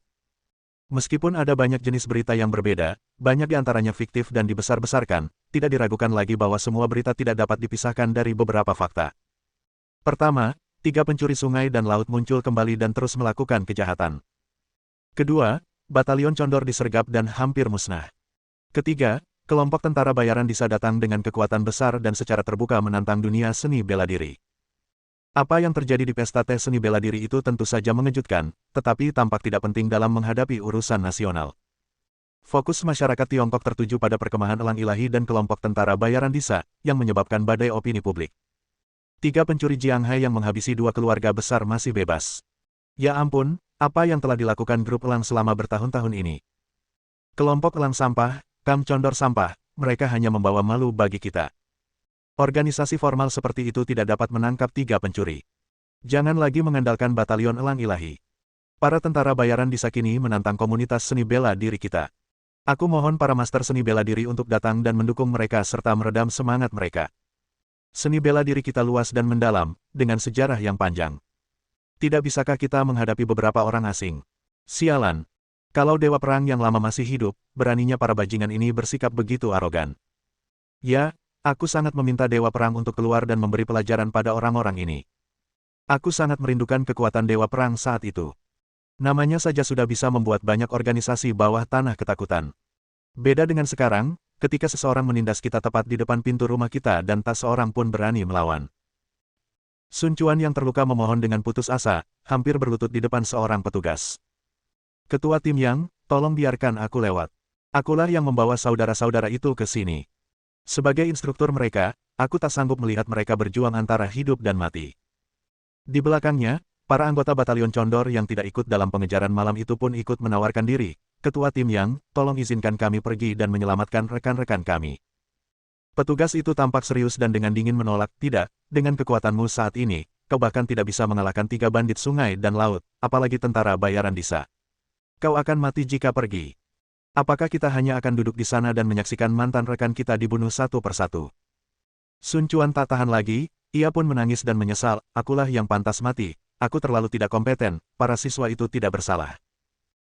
Meskipun ada banyak jenis berita yang berbeda, banyak di antaranya fiktif dan dibesar-besarkan, tidak diragukan lagi bahwa semua berita tidak dapat dipisahkan dari beberapa fakta. Pertama, 3 pencuri sungai dan laut muncul kembali dan terus melakukan kejahatan. Kedua, Batalion Condor disergap dan hampir musnah. Ketiga, kelompok tentara bayaran Disa datang dengan kekuatan besar dan secara terbuka menantang dunia seni bela diri. Apa yang terjadi di pesta tes seni bela diri itu tentu saja mengejutkan, tetapi tampak tidak penting dalam menghadapi urusan nasional. Fokus masyarakat Tiongkok tertuju pada perkemahan Elang Ilahi dan kelompok tentara bayaran Disa, yang menyebabkan badai opini publik. 3 pencuri Jianghai yang menghabisi 2 keluarga besar masih bebas. Ya ampun, apa yang telah dilakukan grup elang selama bertahun-tahun ini? Kelompok elang sampah, Kam Condor sampah, mereka hanya membawa malu bagi kita. Organisasi formal seperti itu tidak dapat menangkap 3 pencuri. Jangan lagi mengandalkan Batalion Elang Ilahi. Para tentara bayaran Disa kini menantang komunitas seni bela diri kita. Aku mohon para master seni bela diri untuk datang dan mendukung mereka serta meredam semangat mereka. Seni bela diri kita luas dan mendalam, dengan sejarah yang panjang. Tidak bisakah kita menghadapi beberapa orang asing? Sialan. Kalau Dewa Perang yang lama masih hidup, beraninya para bajingan ini bersikap begitu arogan. Ya, aku sangat meminta Dewa Perang untuk keluar dan memberi pelajaran pada orang-orang ini. Aku sangat merindukan kekuatan Dewa Perang saat itu. Namanya saja sudah bisa membuat banyak organisasi bawah tanah ketakutan. Beda dengan sekarang, ketika seseorang menindas kita tepat di depan pintu rumah kita dan tak seorang pun berani melawan. Sun Quan yang terluka memohon dengan putus asa, hampir berlutut di depan seorang petugas. Ketua Tim Yang, tolong biarkan aku lewat. Akulah yang membawa saudara-saudara itu ke sini. Sebagai instruktur mereka, aku tak sanggup melihat mereka berjuang antara hidup dan mati. Di belakangnya, para anggota Batalion Condor yang tidak ikut dalam pengejaran malam itu pun ikut menawarkan diri. Ketua Tim Yang, tolong izinkan kami pergi dan menyelamatkan rekan-rekan kami. Petugas itu tampak serius dan dengan dingin menolak, tidak, dengan kekuatanmu saat ini, kau bahkan tidak bisa mengalahkan 3 bandit sungai dan laut, apalagi tentara bayaran Disa. Kau akan mati jika pergi. Apakah kita hanya akan duduk di sana dan menyaksikan mantan rekan kita dibunuh satu persatu? Sun Quan tak tahan lagi, ia pun menangis dan menyesal, akulah yang pantas mati, aku terlalu tidak kompeten, para siswa itu tidak bersalah.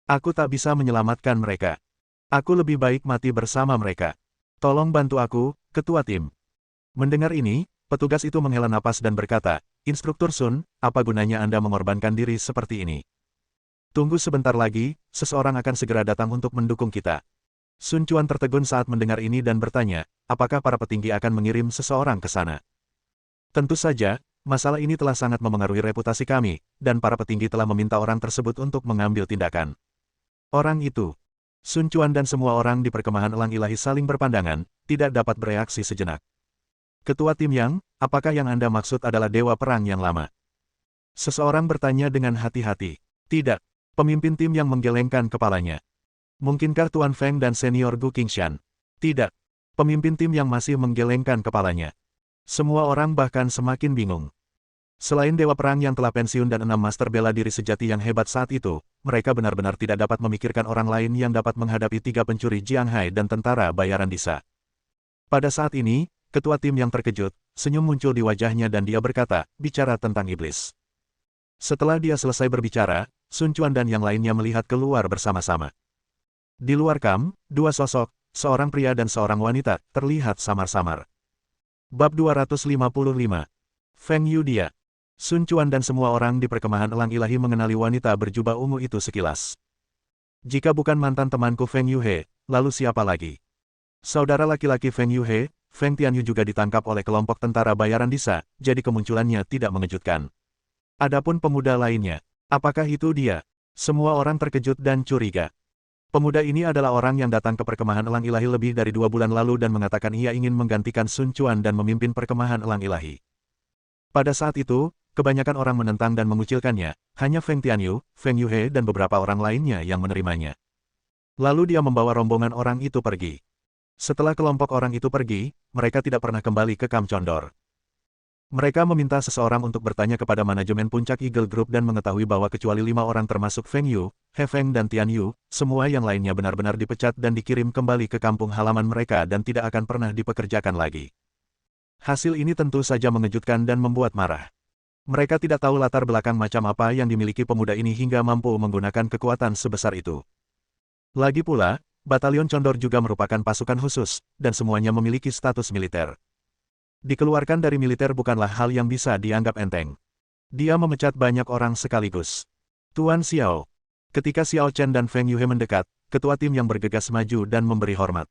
Aku tak bisa menyelamatkan mereka. Aku lebih baik mati bersama mereka. Tolong bantu aku, ketua tim. Mendengar ini, petugas itu menghela napas dan berkata, Instruktur Sun, apa gunanya Anda mengorbankan diri seperti ini? Tunggu sebentar lagi, seseorang akan segera datang untuk mendukung kita. Sun Quan tertegun saat mendengar ini dan bertanya, apakah para petinggi akan mengirim seseorang ke sana? Tentu saja, masalah ini telah sangat memengaruhi reputasi kami, dan para petinggi telah meminta orang tersebut untuk mengambil tindakan. Orang itu. Sun Quan dan semua orang di perkemahan elang ilahi saling berpandangan, tidak dapat bereaksi sejenak. Ketua tim Yang, apakah yang Anda maksud adalah dewa perang yang lama? Seseorang bertanya dengan hati-hati. Tidak. Pemimpin tim yang menggelengkan kepalanya. Mungkinkah Tuan Feng dan senior Gu Qingshan? Tidak. Pemimpin tim yang masih menggelengkan kepalanya. Semua orang bahkan semakin bingung. Selain dewa perang yang telah pensiun dan 6 master bela diri sejati yang hebat saat itu, mereka benar-benar tidak dapat memikirkan orang lain yang dapat menghadapi 3 pencuri Jianghai dan tentara bayaran Disa. Pada saat ini, ketua tim yang terkejut, senyum muncul di wajahnya dan dia berkata, bicara tentang iblis. Setelah dia selesai berbicara, Sun Quan dan yang lainnya melihat keluar bersama-sama. Di luar kamp, 2 sosok, seorang pria dan seorang wanita, terlihat samar-samar. Bab 255. Feng Yu dia. Sun Quan dan semua orang di perkemahan elang ilahi mengenali wanita berjubah ungu itu sekilas. Jika bukan mantan temanku Feng Yuhe, lalu siapa lagi? Saudara laki-laki Feng Yuhe, Feng Tianyu juga ditangkap oleh kelompok tentara bayaran Disa, jadi kemunculannya tidak mengejutkan. Adapun pemuda lainnya, apakah itu dia? Semua orang terkejut dan curiga. Pemuda ini adalah orang yang datang ke perkemahan elang ilahi lebih dari 2 bulan lalu dan mengatakan ia ingin menggantikan Sun Quan dan memimpin perkemahan elang ilahi. Pada saat itu, kebanyakan orang menentang dan mengucilkannya, hanya Feng Tianyu, Feng Yuhe dan beberapa orang lainnya yang menerimanya. Lalu dia membawa rombongan orang itu pergi. Setelah kelompok orang itu pergi, mereka tidak pernah kembali ke kamp Condor. Mereka meminta seseorang untuk bertanya kepada manajemen Puncak Eagle Group dan mengetahui bahwa kecuali 5 orang termasuk Feng Yu, He Feng dan Tian Yu, semua yang lainnya benar-benar dipecat dan dikirim kembali ke kampung halaman mereka dan tidak akan pernah dipekerjakan lagi. Hasil ini tentu saja mengejutkan dan membuat marah. Mereka tidak tahu latar belakang macam apa yang dimiliki pemuda ini hingga mampu menggunakan kekuatan sebesar itu. Lagi pula, Batalion Condor juga merupakan pasukan khusus, dan semuanya memiliki status militer. Dikeluarkan dari militer bukanlah hal yang bisa dianggap enteng. Dia memecat banyak orang sekaligus. Tuan Xiao. Ketika Xiao Chen dan Feng Yuhe mendekat, ketua tim yang bergegas maju dan memberi hormat.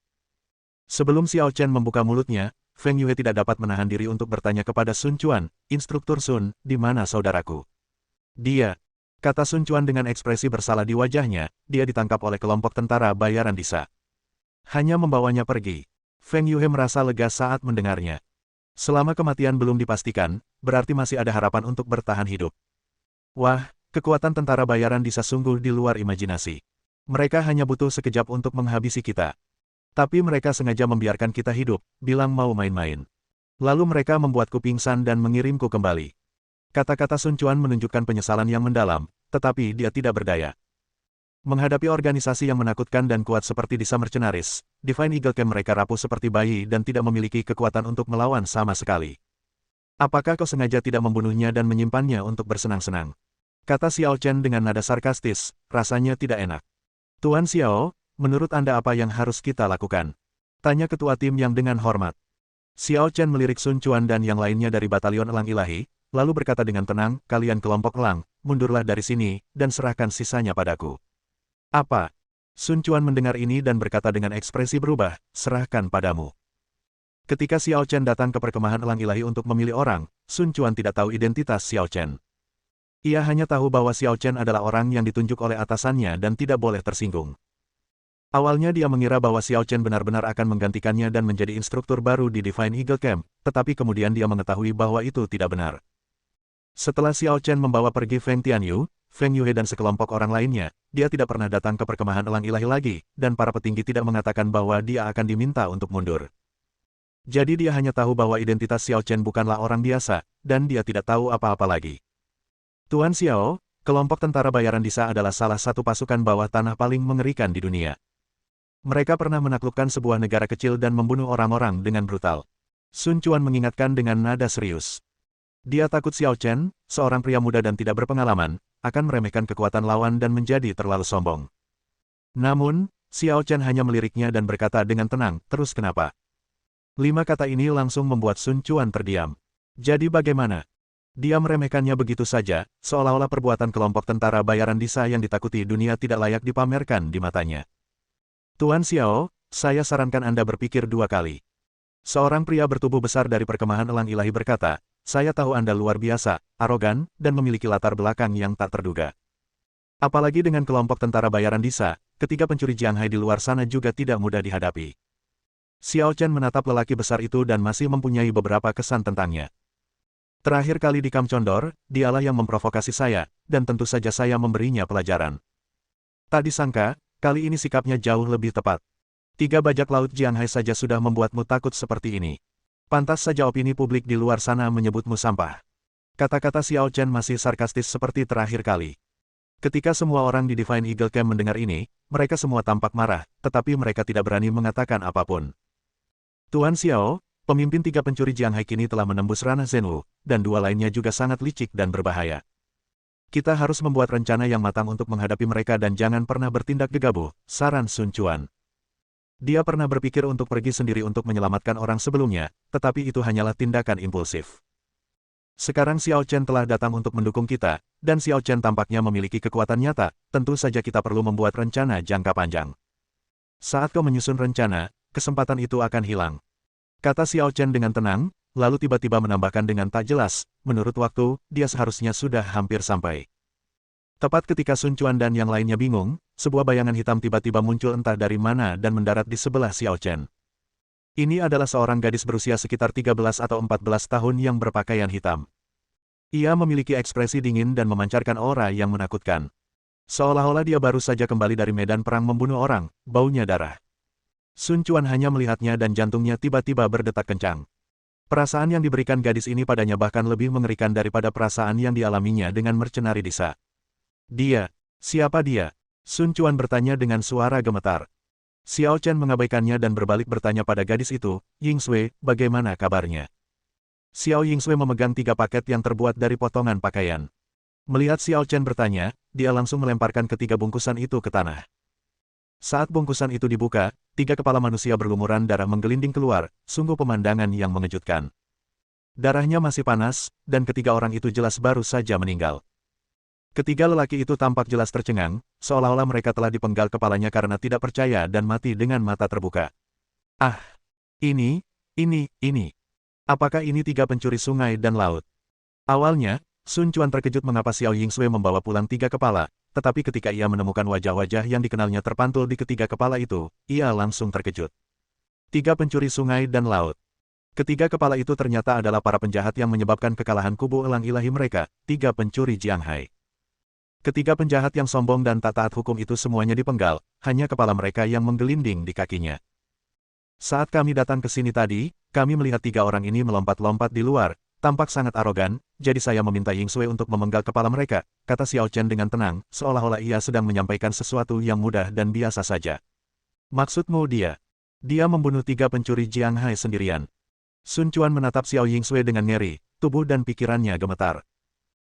Sebelum Xiao Chen membuka mulutnya, Feng Yuhe tidak dapat menahan diri untuk bertanya kepada Sun Quan, Instruktur Sun, di mana saudaraku? Dia, kata Sun Quan dengan ekspresi bersalah di wajahnya, dia ditangkap oleh kelompok tentara bayaran Disa. Hanya membawanya pergi. Feng Yuhe merasa lega saat mendengarnya. Selama kematian belum dipastikan, berarti masih ada harapan untuk bertahan hidup. Wah, kekuatan tentara bayaran Disa sungguh di luar imajinasi. Mereka hanya butuh sekejap untuk menghabisi kita. Tapi mereka sengaja membiarkan kita hidup, bilang mau main-main. Lalu mereka membuatku pingsan dan mengirimku kembali. Kata-kata Sun Quan menunjukkan penyesalan yang mendalam, tetapi dia tidak berdaya. Menghadapi organisasi yang menakutkan dan kuat seperti Disa Mercenaries, Divine Eagle Camp mereka rapuh seperti bayi dan tidak memiliki kekuatan untuk melawan sama sekali. Apakah kau sengaja tidak membunuhnya dan menyimpannya untuk bersenang-senang? Kata Xiao Chen dengan nada sarkastis, rasanya tidak enak. Tuan Xiao, menurut Anda apa yang harus kita lakukan? Tanya ketua tim yang dengan hormat. Xiao Chen melirik Sun Quan dan yang lainnya dari Batalion Elang Ilahi, lalu berkata dengan tenang, kalian kelompok elang, mundurlah dari sini, dan serahkan sisanya padaku. Apa? Sun Quan mendengar ini dan berkata dengan ekspresi berubah, serahkan padamu. Ketika Xiao Chen datang ke perkemahan elang ilahi untuk memilih orang, Sun Quan tidak tahu identitas Xiao Chen. Ia hanya tahu bahwa Xiao Chen adalah orang yang ditunjuk oleh atasannya dan tidak boleh tersinggung. Awalnya dia mengira bahwa Xiao Chen benar-benar akan menggantikannya dan menjadi instruktur baru di Divine Eagle Camp, tetapi kemudian dia mengetahui bahwa itu tidak benar. Setelah Xiao Chen membawa pergi Feng Tianyu, Feng Yuhe dan sekelompok orang lainnya, dia tidak pernah datang ke perkemahan elang ilahi lagi, dan para petinggi tidak mengatakan bahwa dia akan diminta untuk mundur. Jadi dia hanya tahu bahwa identitas Xiao Chen bukanlah orang biasa, dan dia tidak tahu apa-apa lagi. Tuan Xiao, kelompok tentara bayaran Disa adalah salah satu pasukan bawah tanah paling mengerikan di dunia. Mereka pernah menaklukkan sebuah negara kecil dan membunuh orang-orang dengan brutal. Sun Quan mengingatkan dengan nada serius. Dia takut Xiao Chen, seorang pria muda dan tidak berpengalaman, akan meremehkan kekuatan lawan dan menjadi terlalu sombong. Namun, Xiao Chen hanya meliriknya dan berkata dengan tenang, "Terus kenapa?" 5 kata ini langsung membuat Sun Quan terdiam. Jadi bagaimana? Dia meremehkannya begitu saja, seolah-olah perbuatan kelompok tentara bayaran Disa yang ditakuti dunia tidak layak dipamerkan di matanya. Tuan Xiao, saya sarankan Anda berpikir 2 kali. Seorang pria bertubuh besar dari perkemahan elang ilahi berkata, "Saya tahu Anda luar biasa, arogan, dan memiliki latar belakang yang tak terduga. Apalagi dengan kelompok tentara bayaran Disa, ketiga pencuri Jianghai di luar sana juga tidak mudah dihadapi." Xiao Chen menatap lelaki besar itu dan masih mempunyai beberapa kesan tentangnya. "Terakhir kali di Kamp Condor, dialah yang memprovokasi saya, dan tentu saja saya memberinya pelajaran. Tak disangka, kali ini sikapnya jauh lebih tepat. 3 bajak laut Jianghai saja sudah membuatmu takut seperti ini. Pantas saja opini publik di luar sana menyebutmu sampah." Kata-kata Xiao Chen masih sarkastis seperti terakhir kali. Ketika semua orang di Divine Eagle Camp mendengar ini, mereka semua tampak marah, tetapi mereka tidak berani mengatakan apapun. "Tuan Xiao, pemimpin 3 pencuri Jianghai kini telah menembus ranah Zhenwu, dan 2 lainnya juga sangat licik dan berbahaya. Kita harus membuat rencana yang matang untuk menghadapi mereka dan jangan pernah bertindak gegabah," saran Sun Quan. Dia pernah berpikir untuk pergi sendiri untuk menyelamatkan orang sebelumnya, tetapi itu hanyalah tindakan impulsif. Sekarang Xiao Chen telah datang untuk mendukung kita, dan Xiao Chen tampaknya memiliki kekuatan nyata, tentu saja kita perlu membuat rencana jangka panjang. Saat kau menyusun rencana, kesempatan itu akan hilang. Kata Xiao Chen dengan tenang, lalu tiba-tiba menambahkan dengan tak jelas, menurut waktu, dia seharusnya sudah hampir sampai. Tepat ketika Sun Quan dan yang lainnya bingung, sebuah bayangan hitam tiba-tiba muncul entah dari mana dan mendarat di sebelah Xiao Chen. Ini adalah seorang gadis berusia sekitar 13 atau 14 tahun yang berpakaian hitam. Ia memiliki ekspresi dingin dan memancarkan aura yang menakutkan. Seolah-olah dia baru saja kembali dari medan perang membunuh orang, baunya darah. Sun Quan hanya melihatnya dan jantungnya tiba-tiba berdetak kencang. Perasaan yang diberikan gadis ini padanya bahkan lebih mengerikan daripada perasaan yang dialaminya dengan mercenari Disa. "Dia, siapa dia?" Sun Quan bertanya dengan suara gemetar. Xiao Chen mengabaikannya dan berbalik bertanya pada gadis itu, "Yingsui, bagaimana kabarnya?" Xiao Yingsui memegang 3 paket yang terbuat dari potongan pakaian. Melihat Xiao Chen bertanya, dia langsung melemparkan ketiga bungkusan itu ke tanah. Saat bungkusan itu dibuka, 3 kepala manusia berlumuran darah menggelinding keluar, sungguh pemandangan yang mengejutkan. Darahnya masih panas, dan ketiga orang itu jelas baru saja meninggal. Ketiga lelaki itu tampak jelas tercengang, seolah-olah mereka telah dipenggal kepalanya karena tidak percaya dan mati dengan mata terbuka. "Ah! Ini. Apakah ini 3 pencuri sungai dan laut?" Awalnya, Sun Quan terkejut mengapa Xiao Yingsui membawa pulang 3 kepala, tetapi ketika ia menemukan wajah-wajah yang dikenalnya terpantul di ketiga kepala itu, ia langsung terkejut. 3 pencuri sungai dan laut. Ketiga kepala itu ternyata adalah para penjahat yang menyebabkan kekalahan kubu elang ilahi mereka, 3 pencuri Jianghai. Ketiga penjahat yang sombong dan tak taat hukum itu semuanya dipenggal, hanya kepala mereka yang menggelinding di kakinya. "Saat kami datang ke sini tadi, kami melihat 3 orang ini melompat-lompat di luar, tampak sangat arogan, jadi saya meminta Yingsui untuk memenggal kepala mereka," kata Xiao Chen dengan tenang, seolah-olah ia sedang menyampaikan sesuatu yang mudah dan biasa saja. "Maksudmu dia? Dia membunuh 3 pencuri Jianghai sendirian?" Sun Quan menatap Xiao Yingsui dengan ngeri, tubuh dan pikirannya gemetar.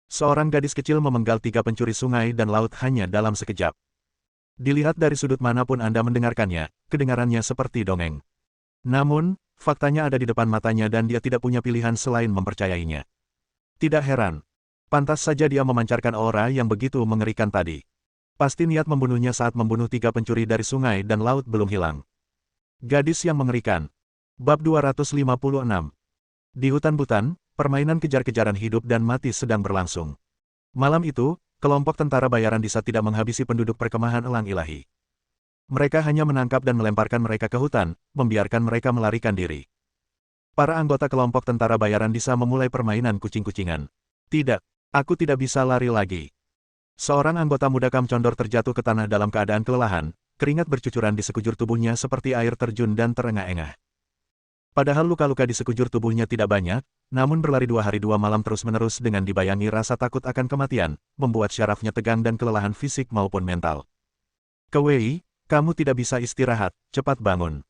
Seorang gadis kecil memenggal 3 pencuri sungai dan laut hanya dalam sekejap. Dilihat dari sudut manapun Anda mendengarkannya, kedengarannya seperti dongeng. Namun, faktanya ada di depan matanya dan dia tidak punya pilihan selain mempercayainya. Tidak heran. Pantas saja dia memancarkan aura yang begitu mengerikan tadi. Pasti niat membunuhnya saat membunuh 3 pencuri dari sungai dan laut belum hilang. Gadis yang mengerikan. Bab 256. Di hutan Butan, permainan kejar-kejaran hidup dan mati sedang berlangsung. Malam itu, kelompok tentara bayaran Disa tidak menghabisi penduduk perkemahan elang ilahi. Mereka hanya menangkap dan melemparkan mereka ke hutan, membiarkan mereka melarikan diri. Para anggota kelompok tentara bayaran Disa memulai permainan kucing-kucingan. "Tidak, aku tidak bisa lari lagi." Seorang anggota muda Kamp Condor terjatuh ke tanah dalam keadaan kelelahan, keringat bercucuran di sekujur tubuhnya seperti air terjun dan terengah-engah. Padahal luka-luka di sekujur tubuhnya tidak banyak, namun berlari 2 hari 2 malam terus-menerus dengan dibayangi rasa takut akan kematian, membuat syarafnya tegang dan kelelahan fisik maupun mental. Kewei, kamu tidak bisa istirahat, cepat bangun.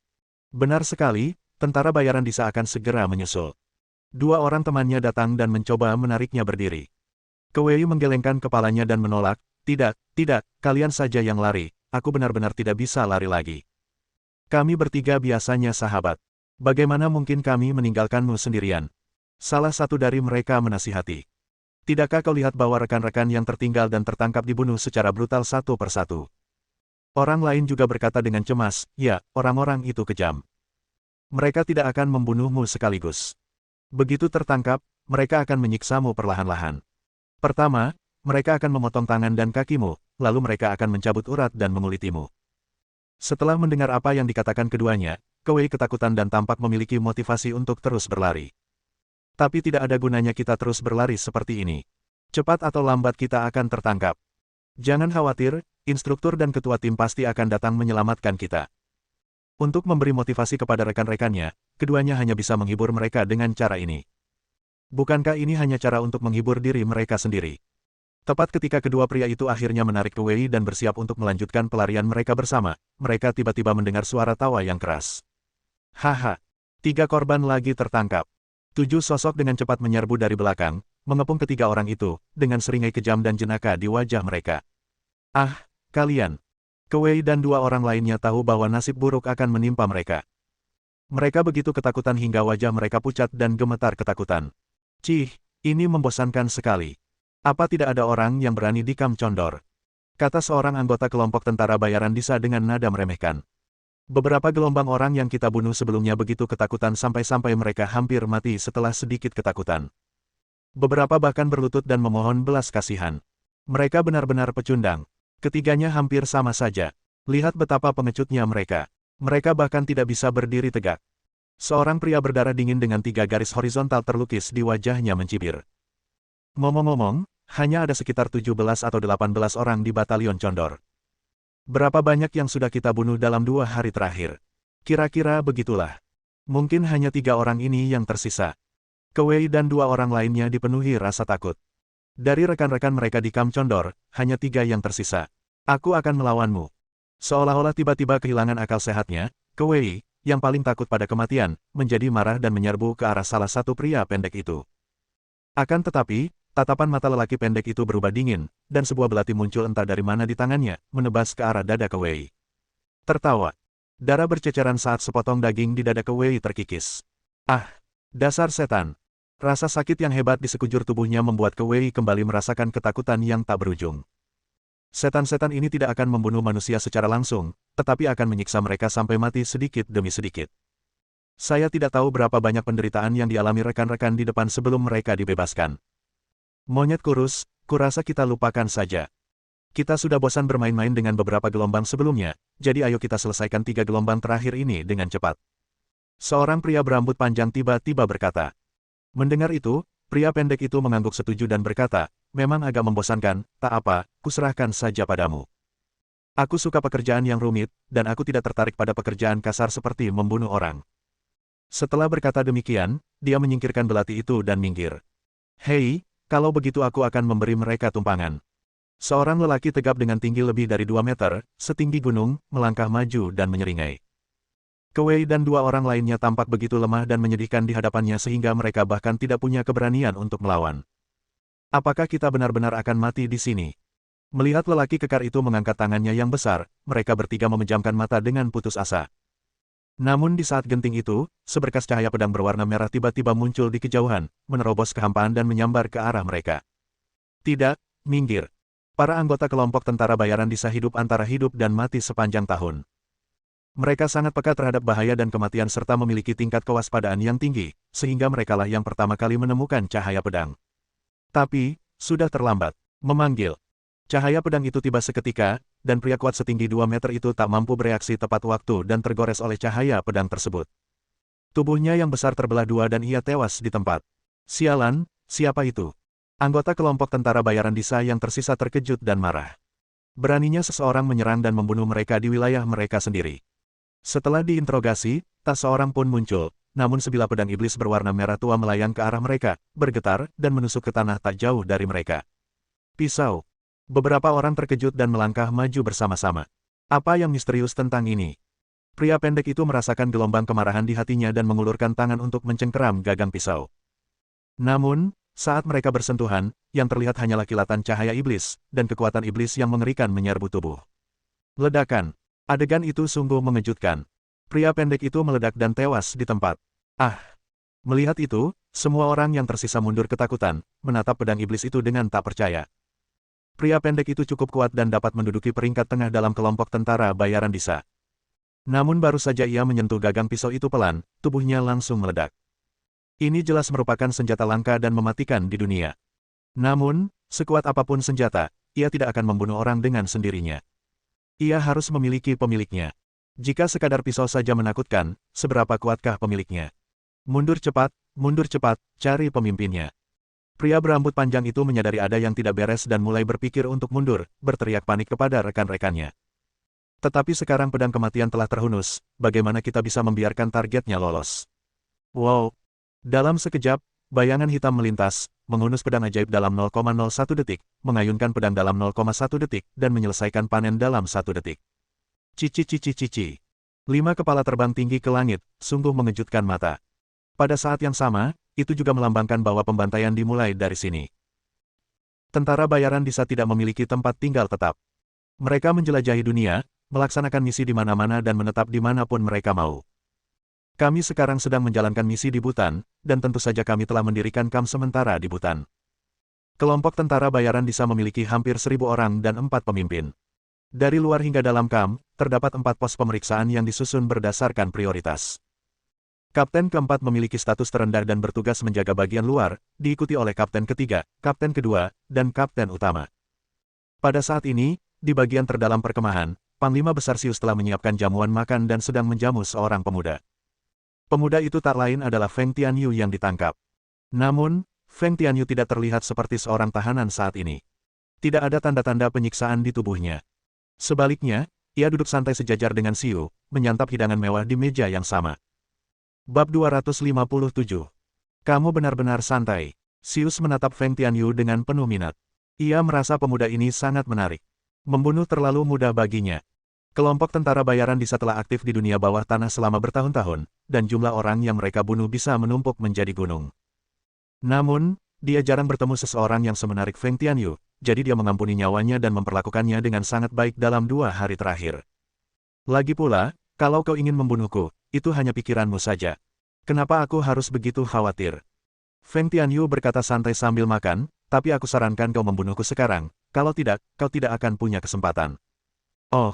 Benar sekali, tentara bayaran Disa akan segera menyusul. 2 orang temannya datang dan mencoba menariknya berdiri. Kewei menggelengkan kepalanya dan menolak, tidak, kalian saja yang lari, aku benar-benar tidak bisa lari lagi. Kami bertiga biasanya sahabat. Bagaimana mungkin kami meninggalkanmu sendirian? Salah satu dari mereka menasihati. Tidakkah kau lihat bahwa rekan-rekan yang tertinggal dan tertangkap dibunuh secara brutal satu persatu? Orang lain juga berkata dengan cemas, ya, orang-orang itu kejam. Mereka tidak akan membunuhmu sekaligus. Begitu tertangkap, mereka akan menyiksamu perlahan-lahan. Pertama, mereka akan memotong tangan dan kakimu, lalu mereka akan mencabut urat dan mengulitimu. Setelah mendengar apa yang dikatakan keduanya, Kewei ketakutan dan tampak memiliki motivasi untuk terus berlari. Tapi tidak ada gunanya kita terus berlari seperti ini. Cepat atau lambat kita akan tertangkap. Jangan khawatir, instruktur dan ketua tim pasti akan datang menyelamatkan kita. Untuk memberi motivasi kepada rekan-rekannya, keduanya hanya bisa menghibur mereka dengan cara ini. Bukankah ini hanya cara untuk menghibur diri mereka sendiri? Tepat ketika kedua pria itu akhirnya menarik Kewei dan bersiap untuk melanjutkan pelarian mereka bersama, mereka tiba-tiba mendengar suara tawa yang keras. Haha, 3 korban lagi tertangkap. 7 sosok dengan cepat menyerbu dari belakang, mengepung ketiga orang itu, dengan seringai kejam dan jenaka di wajah mereka. Ah, kalian. Kewei dan 2 orang lainnya tahu bahwa nasib buruk akan menimpa mereka. Mereka begitu ketakutan hingga wajah mereka pucat dan gemetar ketakutan. Cih, ini membosankan sekali. Apa tidak ada orang yang berani dikam condor? Kata seorang anggota kelompok tentara bayaran Disa dengan nada meremehkan. Beberapa gelombang orang yang kita bunuh sebelumnya begitu ketakutan sampai-sampai mereka hampir mati setelah sedikit ketakutan. Beberapa bahkan berlutut dan memohon belas kasihan. Mereka benar-benar pecundang. Ketiganya hampir sama saja. Lihat betapa pengecutnya mereka. Mereka bahkan tidak bisa berdiri tegak. Seorang pria berdarah dingin dengan 3 garis horizontal terlukis di wajahnya mencibir. Ngomong-ngomong, hanya ada sekitar 17 atau 18 orang di batalion Condor. Berapa banyak yang sudah kita bunuh dalam 2 hari terakhir? Kira-kira begitulah. Mungkin hanya 3 orang ini yang tersisa. Kewei dan 2 orang lainnya dipenuhi rasa takut. Dari rekan-rekan mereka di Kamp Condor, hanya 3 yang tersisa. Aku akan melawanmu. Seolah-olah tiba-tiba kehilangan akal sehatnya, Kewei, yang paling takut pada kematian, menjadi marah dan menyerbu ke arah salah satu pria pendek itu. Akan tetapi, tatapan mata lelaki pendek itu berubah dingin, dan sebuah belati muncul entah dari mana di tangannya, menebas ke arah dada Kewei. Tertawa. Darah berceceran saat sepotong daging di dada Kewei terkikis. Ah, dasar setan. Rasa sakit yang hebat di sekujur tubuhnya membuat Kewei kembali merasakan ketakutan yang tak berujung. Setan-setan ini tidak akan membunuh manusia secara langsung, tetapi akan menyiksa mereka sampai mati sedikit demi sedikit. Saya tidak tahu berapa banyak penderitaan yang dialami rekan-rekan di depan sebelum mereka dibebaskan. Monyet kurus, kurasa kita lupakan saja. Kita sudah bosan bermain-main dengan beberapa gelombang sebelumnya, jadi ayo kita selesaikan 3 gelombang terakhir ini dengan cepat. Seorang pria berambut panjang tiba-tiba berkata. Mendengar itu, pria pendek itu mengangguk setuju dan berkata, memang agak membosankan, tak apa, kuserahkan saja padamu. Aku suka pekerjaan yang rumit, dan aku tidak tertarik pada pekerjaan kasar seperti membunuh orang. Setelah berkata demikian, dia menyingkirkan belati itu dan minggir. Hei, kalau begitu aku akan memberi mereka tumpangan. Seorang lelaki tegap dengan tinggi lebih dari 2 meter, setinggi gunung, melangkah maju dan menyeringai. Kewei dan 2 orang lainnya tampak begitu lemah dan menyedihkan di hadapannya sehingga mereka bahkan tidak punya keberanian untuk melawan. Apakah kita benar-benar akan mati di sini? Melihat lelaki kekar itu mengangkat tangannya yang besar, mereka bertiga memejamkan mata dengan putus asa. Namun di saat genting itu, seberkas cahaya pedang berwarna merah tiba-tiba muncul di kejauhan, menerobos kehampaan dan menyambar ke arah mereka. Tidak, minggir. Para anggota kelompok tentara bayaran Disa hidup antara hidup dan mati sepanjang tahun. Mereka sangat peka terhadap bahaya dan kematian serta memiliki tingkat kewaspadaan yang tinggi, sehingga merekalah yang pertama kali menemukan cahaya pedang. Tapi, sudah terlambat. Memanggil. Cahaya pedang itu tiba seketika, dan pria kuat setinggi 2 meter itu tak mampu bereaksi tepat waktu dan tergores oleh cahaya pedang tersebut. Tubuhnya yang besar terbelah 2 dan ia tewas di tempat. Sialan, siapa itu? Anggota kelompok tentara bayaran Disa yang tersisa terkejut dan marah. Beraninya seseorang menyerang dan membunuh mereka di wilayah mereka sendiri. Setelah diinterogasi, tak seorang pun muncul, namun sebilah pedang iblis berwarna merah tua melayang ke arah mereka, bergetar, dan menusuk ke tanah tak jauh dari mereka. Pisau. Beberapa orang terkejut dan melangkah maju bersama-sama. Apa yang misterius tentang ini? Pria pendek itu merasakan gelombang kemarahan di hatinya dan mengulurkan tangan untuk mencengkeram gagang pisau. Namun, saat mereka bersentuhan, yang terlihat hanyalah kilatan cahaya iblis, dan kekuatan iblis yang mengerikan menyerbu tubuh. Ledakan. Adegan itu sungguh mengejutkan. Pria pendek itu meledak dan tewas di tempat. Ah! Melihat itu, semua orang yang tersisa mundur ketakutan, menatap pedang iblis itu dengan tak percaya. Pria pendek itu cukup kuat dan dapat menduduki peringkat tengah dalam kelompok tentara bayaran Disa. Namun baru saja ia menyentuh gagang pisau itu pelan, tubuhnya langsung meledak. Ini jelas merupakan senjata langka dan mematikan di dunia. Namun, sekuat apapun senjata, ia tidak akan membunuh orang dengan sendirinya. Ia harus memiliki pemiliknya. Jika sekadar pisau saja menakutkan, seberapa kuatkah pemiliknya? Mundur cepat, cari pemimpinnya. Pria berambut panjang itu menyadari ada yang tidak beres dan mulai berpikir untuk mundur, berteriak panik kepada rekan-rekannya. Tetapi sekarang pedang kematian telah terhunus, bagaimana kita bisa membiarkan targetnya lolos? Wow! Dalam sekejap, bayangan hitam melintas, menghunus pedang ajaib dalam 0,01 detik, mengayunkan pedang dalam 0,1 detik, dan menyelesaikan panen dalam 1 detik. Cici. 5 kepala terbang tinggi ke langit, sungguh mengejutkan mata. Pada saat yang sama, itu juga melambangkan bahwa pembantaian dimulai dari sini. Tentara bayaran Disa tidak memiliki tempat tinggal tetap. Mereka menjelajahi dunia, melaksanakan misi di mana-mana dan menetap di manapun mereka mau. Kami sekarang sedang menjalankan misi di Butan, dan tentu saja kami telah mendirikan kamp sementara di Butan. Kelompok tentara bayaran Disa memiliki hampir 1.000 orang dan 4 pemimpin. Dari luar hingga dalam kamp, terdapat 4 pos pemeriksaan yang disusun berdasarkan prioritas. Kapten keempat memiliki status terendah dan bertugas menjaga bagian luar, diikuti oleh kapten ketiga, kapten kedua, dan kapten utama. Pada saat ini, di bagian terdalam perkemahan, Panglima Besar Sius telah menyiapkan jamuan makan dan sedang menjamu seorang pemuda. Pemuda itu tak lain adalah Feng Tianyu yang ditangkap. Namun, Feng Tianyu tidak terlihat seperti seorang tahanan saat ini. Tidak ada tanda-tanda penyiksaan di tubuhnya. Sebaliknya, ia duduk santai sejajar dengan Siu, menyantap hidangan mewah di meja yang sama. Bab 257. Kamu benar-benar santai. Sius menatap Feng Tianyu dengan penuh minat. Ia merasa pemuda ini sangat menarik. Membunuh terlalu mudah baginya. Kelompok tentara bayaran Disa telah aktif di dunia bawah tanah selama bertahun-tahun, dan jumlah orang yang mereka bunuh bisa menumpuk menjadi gunung. Namun, dia jarang bertemu seseorang yang semenarik Feng Tianyu, jadi dia mengampuni nyawanya dan memperlakukannya dengan sangat baik dalam 2 hari terakhir. Lagi pula, kalau kau ingin membunuhku, itu hanya pikiranmu saja. Kenapa aku harus begitu khawatir? Feng Tianyu berkata santai sambil makan, tapi aku sarankan kau membunuhku sekarang, kalau tidak, kau tidak akan punya kesempatan. Oh,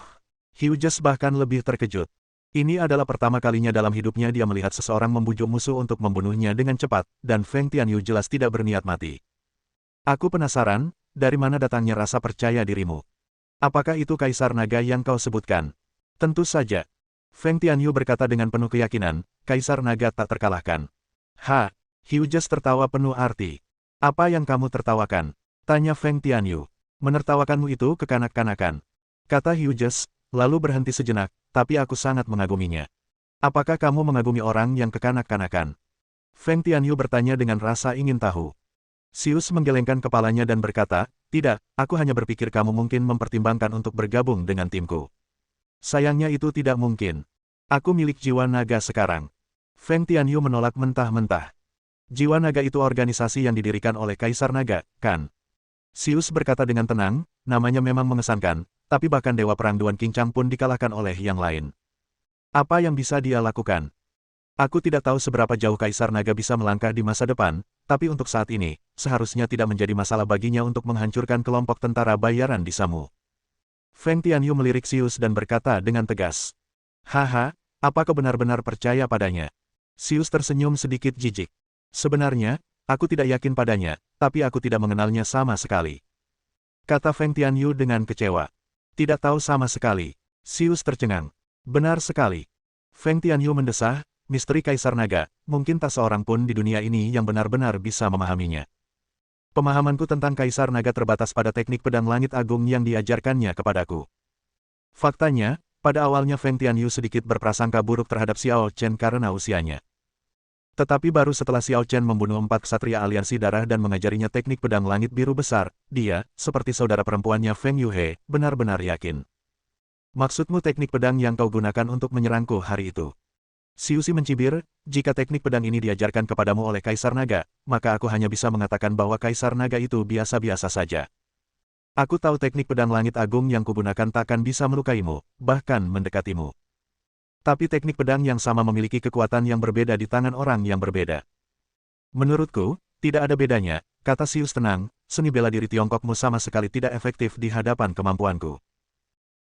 Hyujas bahkan lebih terkejut. Ini adalah pertama kalinya dalam hidupnya dia melihat seseorang membujuk musuh untuk membunuhnya dengan cepat, dan Feng Tianyu jelas tidak berniat mati. Aku penasaran, dari mana datangnya rasa percaya dirimu? Apakah itu Kaisar Naga yang kau sebutkan? Tentu saja. Feng Tianyu berkata dengan penuh keyakinan, Kaisar Naga tak terkalahkan. Hyujas tertawa penuh arti. Apa yang kamu tertawakan? Tanya Feng Tianyu. Menertawakanmu itu kekanak-kanakan. Kata Hyujas, lalu berhenti sejenak, tapi aku sangat mengaguminya. Apakah kamu mengagumi orang yang kekanak-kanakan? Feng Tianyu bertanya dengan rasa ingin tahu. Sius menggelengkan kepalanya dan berkata, tidak, aku hanya berpikir kamu mungkin mempertimbangkan untuk bergabung dengan timku. Sayangnya itu tidak mungkin. Aku milik Jiwa Naga sekarang. Feng Tianyu menolak mentah-mentah. Jiwa Naga itu organisasi yang didirikan oleh Kaisar Naga, kan? Sius berkata dengan tenang, namanya memang mengesankan, tapi bahkan Dewa Perang Duan Qincang pun dikalahkan oleh yang lain. Apa yang bisa dia lakukan? Aku tidak tahu seberapa jauh Kaisar Naga bisa melangkah di masa depan, tapi untuk saat ini, seharusnya tidak menjadi masalah baginya untuk menghancurkan kelompok tentara bayaran di Samu. Feng Tianyu melirik Sius dan berkata dengan tegas. Apa kau benar-benar percaya padanya? Sius tersenyum sedikit jijik. Sebenarnya, aku tidak yakin padanya, tapi aku tidak mengenalnya sama sekali. Kata Feng Tianyu dengan kecewa. Tidak tahu sama sekali. Sius tercengang. Benar sekali. Feng Tianyu mendesah, misteri Kaisar Naga, mungkin tak seorang pun di dunia ini yang benar-benar bisa memahaminya. Pemahamanku tentang Kaisar Naga terbatas pada teknik pedang langit agung yang diajarkannya kepadaku. Faktanya, pada awalnya Feng Tianyu sedikit berprasangka buruk terhadap Xiao Chen karena usianya. Tetapi baru setelah Xiao Chen membunuh 4 ksatria aliansi darah dan mengajarinya teknik pedang langit biru besar, dia, seperti saudara perempuannya Feng Yuhe, benar-benar yakin. Maksudmu teknik pedang yang kau gunakan untuk menyerangku hari itu? Siusi mencibir, jika teknik pedang ini diajarkan kepadamu oleh Kaisar Naga, maka aku hanya bisa mengatakan bahwa Kaisar Naga itu biasa-biasa saja. Aku tahu teknik pedang langit agung yang kugunakan takkan bisa melukaimu, bahkan mendekatimu. Tapi teknik pedang yang sama memiliki kekuatan yang berbeda di tangan orang yang berbeda. Menurutku, tidak ada bedanya, kata Sius tenang, seni bela diri Tiongkokmu sama sekali tidak efektif di hadapan kemampuanku.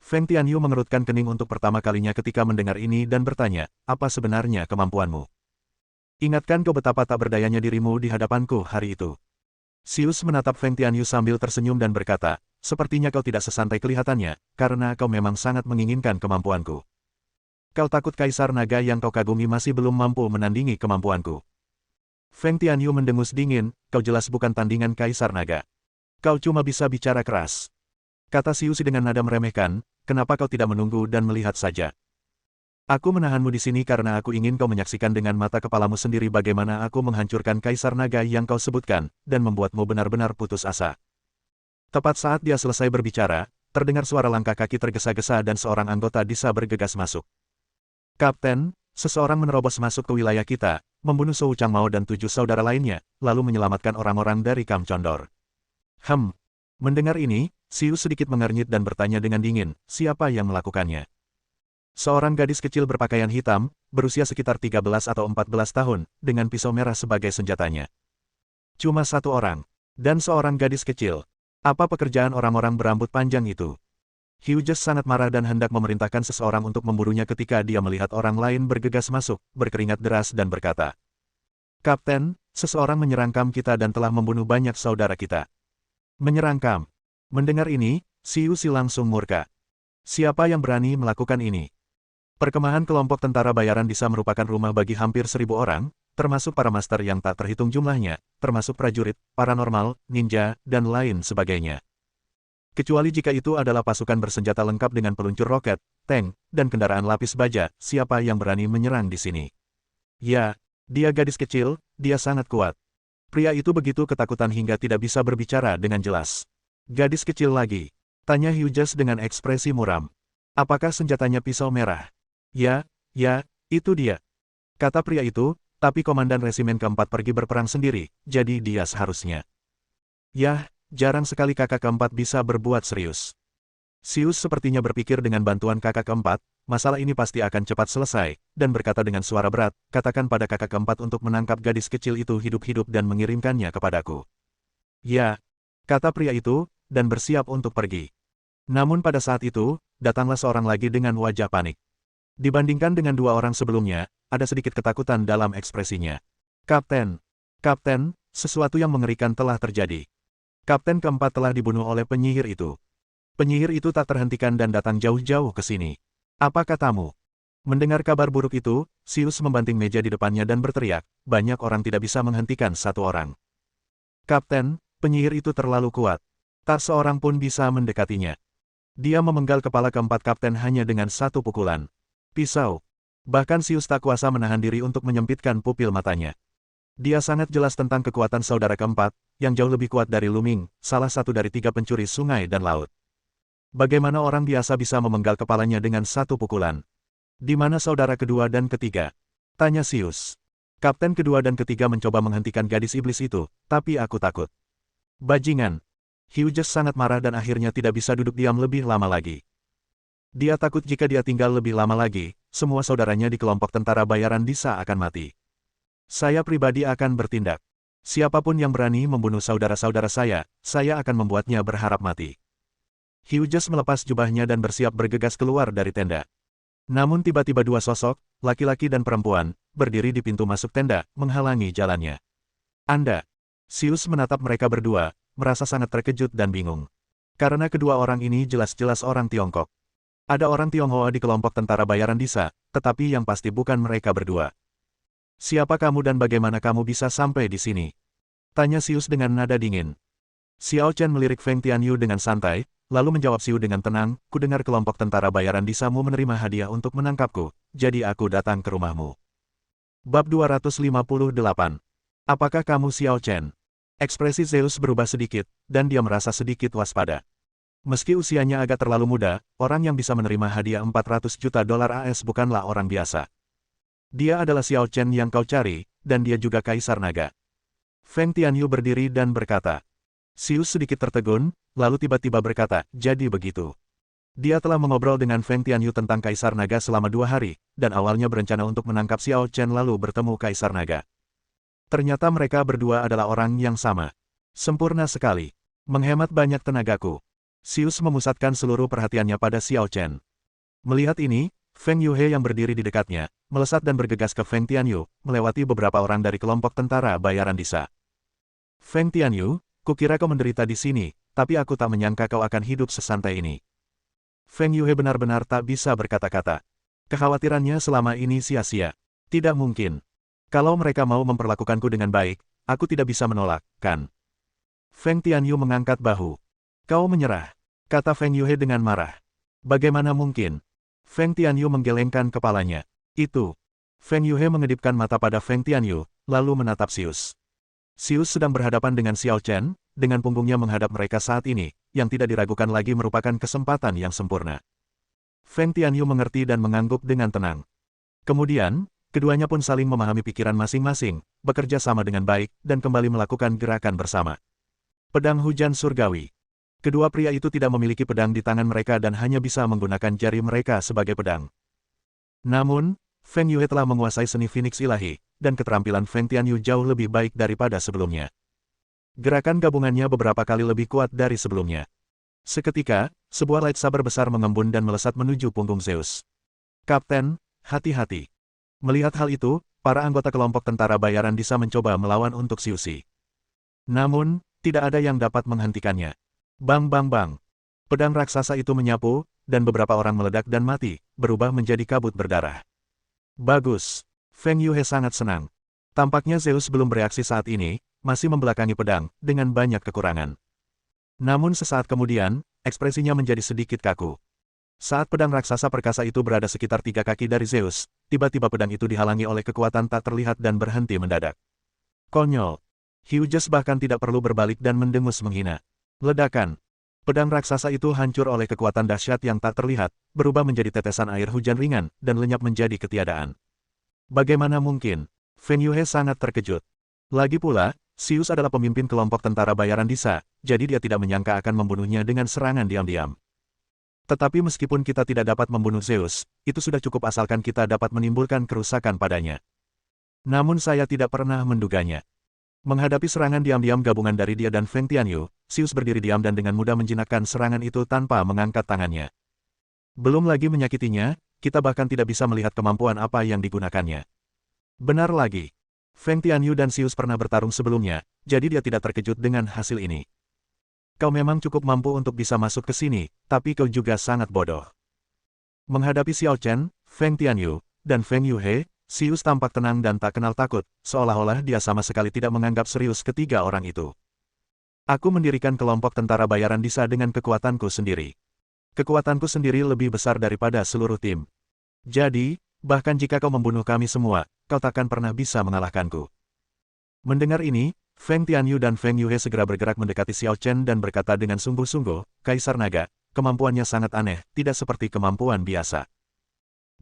Feng Tianyu mengerutkan kening untuk pertama kalinya ketika mendengar ini dan bertanya, apa sebenarnya kemampuanmu? Ingatkan kau betapa tak berdayanya dirimu di hadapanku hari itu. Sius menatap Feng Tianyu sambil tersenyum dan berkata, sepertinya kau tidak sesantai kelihatannya, karena kau memang sangat menginginkan kemampuanku. Kau takut Kaisar Naga yang kau kagumi masih belum mampu menandingi kemampuanku. Feng Tianyu mendengus dingin, kau jelas bukan tandingan Kaisar Naga. Kau cuma bisa bicara keras. Kata Siusi dengan nada meremehkan, kenapa kau tidak menunggu dan melihat saja? Aku menahanmu di sini karena aku ingin kau menyaksikan dengan mata kepalamu sendiri bagaimana aku menghancurkan Kaisar Naga yang kau sebutkan, dan membuatmu benar-benar putus asa. Tepat saat dia selesai berbicara, terdengar suara langkah kaki tergesa-gesa dan seorang anggota disa bergegas masuk. Kapten, seseorang menerobos masuk ke wilayah kita, membunuh Zhou Changmao dan 7 saudara lainnya, lalu menyelamatkan orang-orang dari Kam Condor. Mendengar ini, Sius sedikit mengernyit dan bertanya dengan dingin, siapa yang melakukannya? Seorang gadis kecil berpakaian hitam, berusia sekitar 13 atau 14 tahun, dengan pisau merah sebagai senjatanya. Cuma satu orang. Dan seorang gadis kecil. Apa pekerjaan orang-orang berambut panjang itu? Hughes sangat marah dan hendak memerintahkan seseorang untuk memburunya ketika dia melihat orang lain bergegas masuk, berkeringat deras dan berkata, Kapten, seseorang menyerang kamp kita dan telah membunuh banyak saudara kita. Menyerang kamp. Mendengar ini, Siusi langsung murka. Siapa yang berani melakukan ini? Perkemahan kelompok tentara bayaran Disa merupakan rumah bagi hampir 1.000 orang, termasuk para master yang tak terhitung jumlahnya, termasuk prajurit, paranormal, ninja, dan lain sebagainya. Kecuali jika itu adalah pasukan bersenjata lengkap dengan peluncur roket, tank, dan kendaraan lapis baja, siapa yang berani menyerang di sini? Ya, dia gadis kecil, dia sangat kuat. Pria itu begitu ketakutan hingga tidak bisa berbicara dengan jelas. Gadis kecil lagi, tanya Hughes dengan ekspresi muram. Apakah senjatanya pisau merah? Ya, itu dia. Kata pria itu, tapi komandan resimen keempat pergi berperang sendiri, jadi dia seharusnya. Yah, jarang sekali kakak keempat bisa berbuat serius. Sius sepertinya berpikir dengan bantuan kakak keempat, masalah ini pasti akan cepat selesai, dan berkata dengan suara berat, katakan pada kakak keempat untuk menangkap gadis kecil itu hidup-hidup dan mengirimkannya kepadaku. Ya, kata pria itu, dan bersiap untuk pergi. Namun pada saat itu, datanglah seorang lagi dengan wajah panik. Dibandingkan dengan 2 orang sebelumnya, ada sedikit ketakutan dalam ekspresinya. Kapten, sesuatu yang mengerikan telah terjadi. Kapten keempat telah dibunuh oleh penyihir itu. Penyihir itu tak terhentikan dan datang jauh-jauh ke sini. Apa katamu? Mendengar kabar buruk itu, Sius membanting meja di depannya dan berteriak, banyak orang tidak bisa menghentikan satu orang. Kapten, penyihir itu terlalu kuat. Tak seorang pun bisa mendekatinya. Dia memenggal kepala keempat kapten hanya dengan satu pukulan. Pisau. Bahkan Sius tak kuasa menahan diri untuk menyempitkan pupil matanya. Dia sangat jelas tentang kekuatan saudara keempat, yang jauh lebih kuat dari Luming, salah satu dari 3 pencuri sungai dan laut. Bagaimana orang biasa bisa memenggal kepalanya dengan satu pukulan? Di mana saudara kedua dan ketiga? Tanya Sius. Kapten kedua dan ketiga mencoba menghentikan gadis iblis itu, tapi aku takut. Bajingan. Hughes sangat marah dan akhirnya tidak bisa duduk diam lebih lama lagi. Dia takut jika dia tinggal lebih lama lagi, semua saudaranya di kelompok tentara bayaran Disa akan mati. Saya pribadi akan bertindak. Siapapun yang berani membunuh saudara-saudara saya akan membuatnya berharap mati. Hughes melepas jubahnya dan bersiap bergegas keluar dari tenda. Namun tiba-tiba 2 sosok, laki-laki dan perempuan, berdiri di pintu masuk tenda, menghalangi jalannya. Anda. Sius menatap mereka berdua, merasa sangat terkejut dan bingung. Karena kedua orang ini jelas-jelas orang Tiongkok. Ada orang Tionghoa di kelompok tentara bayaran Disa, tetapi yang pasti bukan mereka berdua. Siapa kamu dan bagaimana kamu bisa sampai di sini? Tanya Sius dengan nada dingin. Xiao Chen melirik Feng Tianyu dengan santai, lalu menjawab Siu dengan tenang, ku dengar kelompok tentara bayaran Disamu menerima hadiah untuk menangkapku, jadi aku datang ke rumahmu. Bab 258. Apakah kamu Xiao Chen? Ekspresi Zeus berubah sedikit, dan dia merasa sedikit waspada. Meski usianya agak terlalu muda, orang yang bisa menerima hadiah 400 juta dolar AS bukanlah orang biasa. Dia adalah Xiao Chen yang kau cari, dan dia juga Kaisar Naga. Feng Tianyu berdiri dan berkata. Zeus sedikit tertegun, lalu tiba-tiba berkata, jadi begitu. Dia telah mengobrol dengan Feng Tianyu tentang Kaisar Naga selama 2 hari, dan awalnya berencana untuk menangkap Xiao Chen lalu bertemu Kaisar Naga. Ternyata mereka berdua adalah orang yang sama. Sempurna sekali. Menghemat banyak tenagaku. Zeus memusatkan seluruh perhatiannya pada Xiao Chen. Melihat ini, Feng Yuhe yang berdiri di dekatnya, melesat dan bergegas ke Feng Tianyu, melewati beberapa orang dari kelompok tentara bayaran Disa. Feng Tianyu, kukira kau menderita di sini, tapi aku tak menyangka kau akan hidup sesantai ini. Feng Yuhe benar-benar tak bisa berkata-kata. Kekhawatirannya selama ini sia-sia. Tidak mungkin. Kalau mereka mau memperlakukanku dengan baik, aku tidak bisa menolak, kan? Feng Tianyu mengangkat bahu. Kau menyerah, kata Feng Yuhe dengan marah. Bagaimana mungkin? Feng Tianyu menggelengkan kepalanya. Itu. Feng Yuhe mengedipkan mata pada Feng Tianyu, lalu menatap Zeus. Zeus sedang berhadapan dengan Xiao Chen, dengan punggungnya menghadap mereka saat ini, yang tidak diragukan lagi merupakan kesempatan yang sempurna. Feng Tianyu mengerti dan mengangguk dengan tenang. Kemudian, keduanya pun saling memahami pikiran masing-masing, bekerja sama dengan baik, dan kembali melakukan gerakan bersama. Pedang hujan surgawi. Kedua pria itu tidak memiliki pedang di tangan mereka dan hanya bisa menggunakan jari mereka sebagai pedang. Namun, Feng Yuhe telah menguasai seni Phoenix ilahi, dan keterampilan Feng Tianyu jauh lebih baik daripada sebelumnya. Gerakan gabungannya beberapa kali lebih kuat dari sebelumnya. Seketika, sebuah lightsaber besar mengembun dan melesat menuju punggung Zeus. Kapten, hati-hati. Melihat hal itu, para anggota kelompok tentara bayaran Disa mencoba melawan untuk Siusi. Namun, tidak ada yang dapat menghentikannya. Bang bang bang. Pedang raksasa itu menyapu, dan beberapa orang meledak dan mati, berubah menjadi kabut berdarah. Bagus. Feng Yuhe sangat senang. Tampaknya Zeus belum bereaksi saat ini, masih membelakangi pedang, dengan banyak kekurangan. Namun sesaat kemudian, ekspresinya menjadi sedikit kaku. Saat pedang raksasa perkasa itu berada sekitar 3 kaki dari Zeus, tiba-tiba pedang itu dihalangi oleh kekuatan tak terlihat dan berhenti mendadak. Konyol. Hyujas bahkan tidak perlu berbalik dan mendengus menghina. Ledakan. Pedang raksasa itu hancur oleh kekuatan dahsyat yang tak terlihat, berubah menjadi tetesan air hujan ringan, dan lenyap menjadi ketiadaan. Bagaimana mungkin? Feng Yuhe sangat terkejut. Lagi pula, Zeus adalah pemimpin kelompok tentara bayaran Disa, jadi dia tidak menyangka akan membunuhnya dengan serangan diam-diam. Tetapi meskipun kita tidak dapat membunuh Zeus, itu sudah cukup asalkan kita dapat menimbulkan kerusakan padanya. Namun saya tidak pernah menduganya. Menghadapi serangan diam-diam gabungan dari dia dan Feng Tianyu, Zeus berdiri diam dan dengan mudah menjinakkan serangan itu tanpa mengangkat tangannya. Belum lagi menyakitinya, kita bahkan tidak bisa melihat kemampuan apa yang digunakannya. Benar lagi. Feng Tianyu dan Zeus pernah bertarung sebelumnya, jadi dia tidak terkejut dengan hasil ini. Kau memang cukup mampu untuk bisa masuk ke sini, tapi kau juga sangat bodoh. Menghadapi Xiao Chen, Feng Tianyu, dan Feng Yuhe, Zeus tampak tenang dan tak kenal takut, seolah-olah dia sama sekali tidak menganggap serius ketiga orang itu. Aku mendirikan kelompok tentara bayaran Disa dengan kekuatanku sendiri. Kekuatanku sendiri lebih besar daripada seluruh tim. Jadi, bahkan jika kau membunuh kami semua, kau takkan pernah bisa mengalahkanku. Mendengar ini, Feng Tianyu dan Feng Yuhe segera bergerak mendekati Xiao Chen dan berkata dengan sungguh-sungguh, Kaisar Naga, kemampuannya sangat aneh, tidak seperti kemampuan biasa.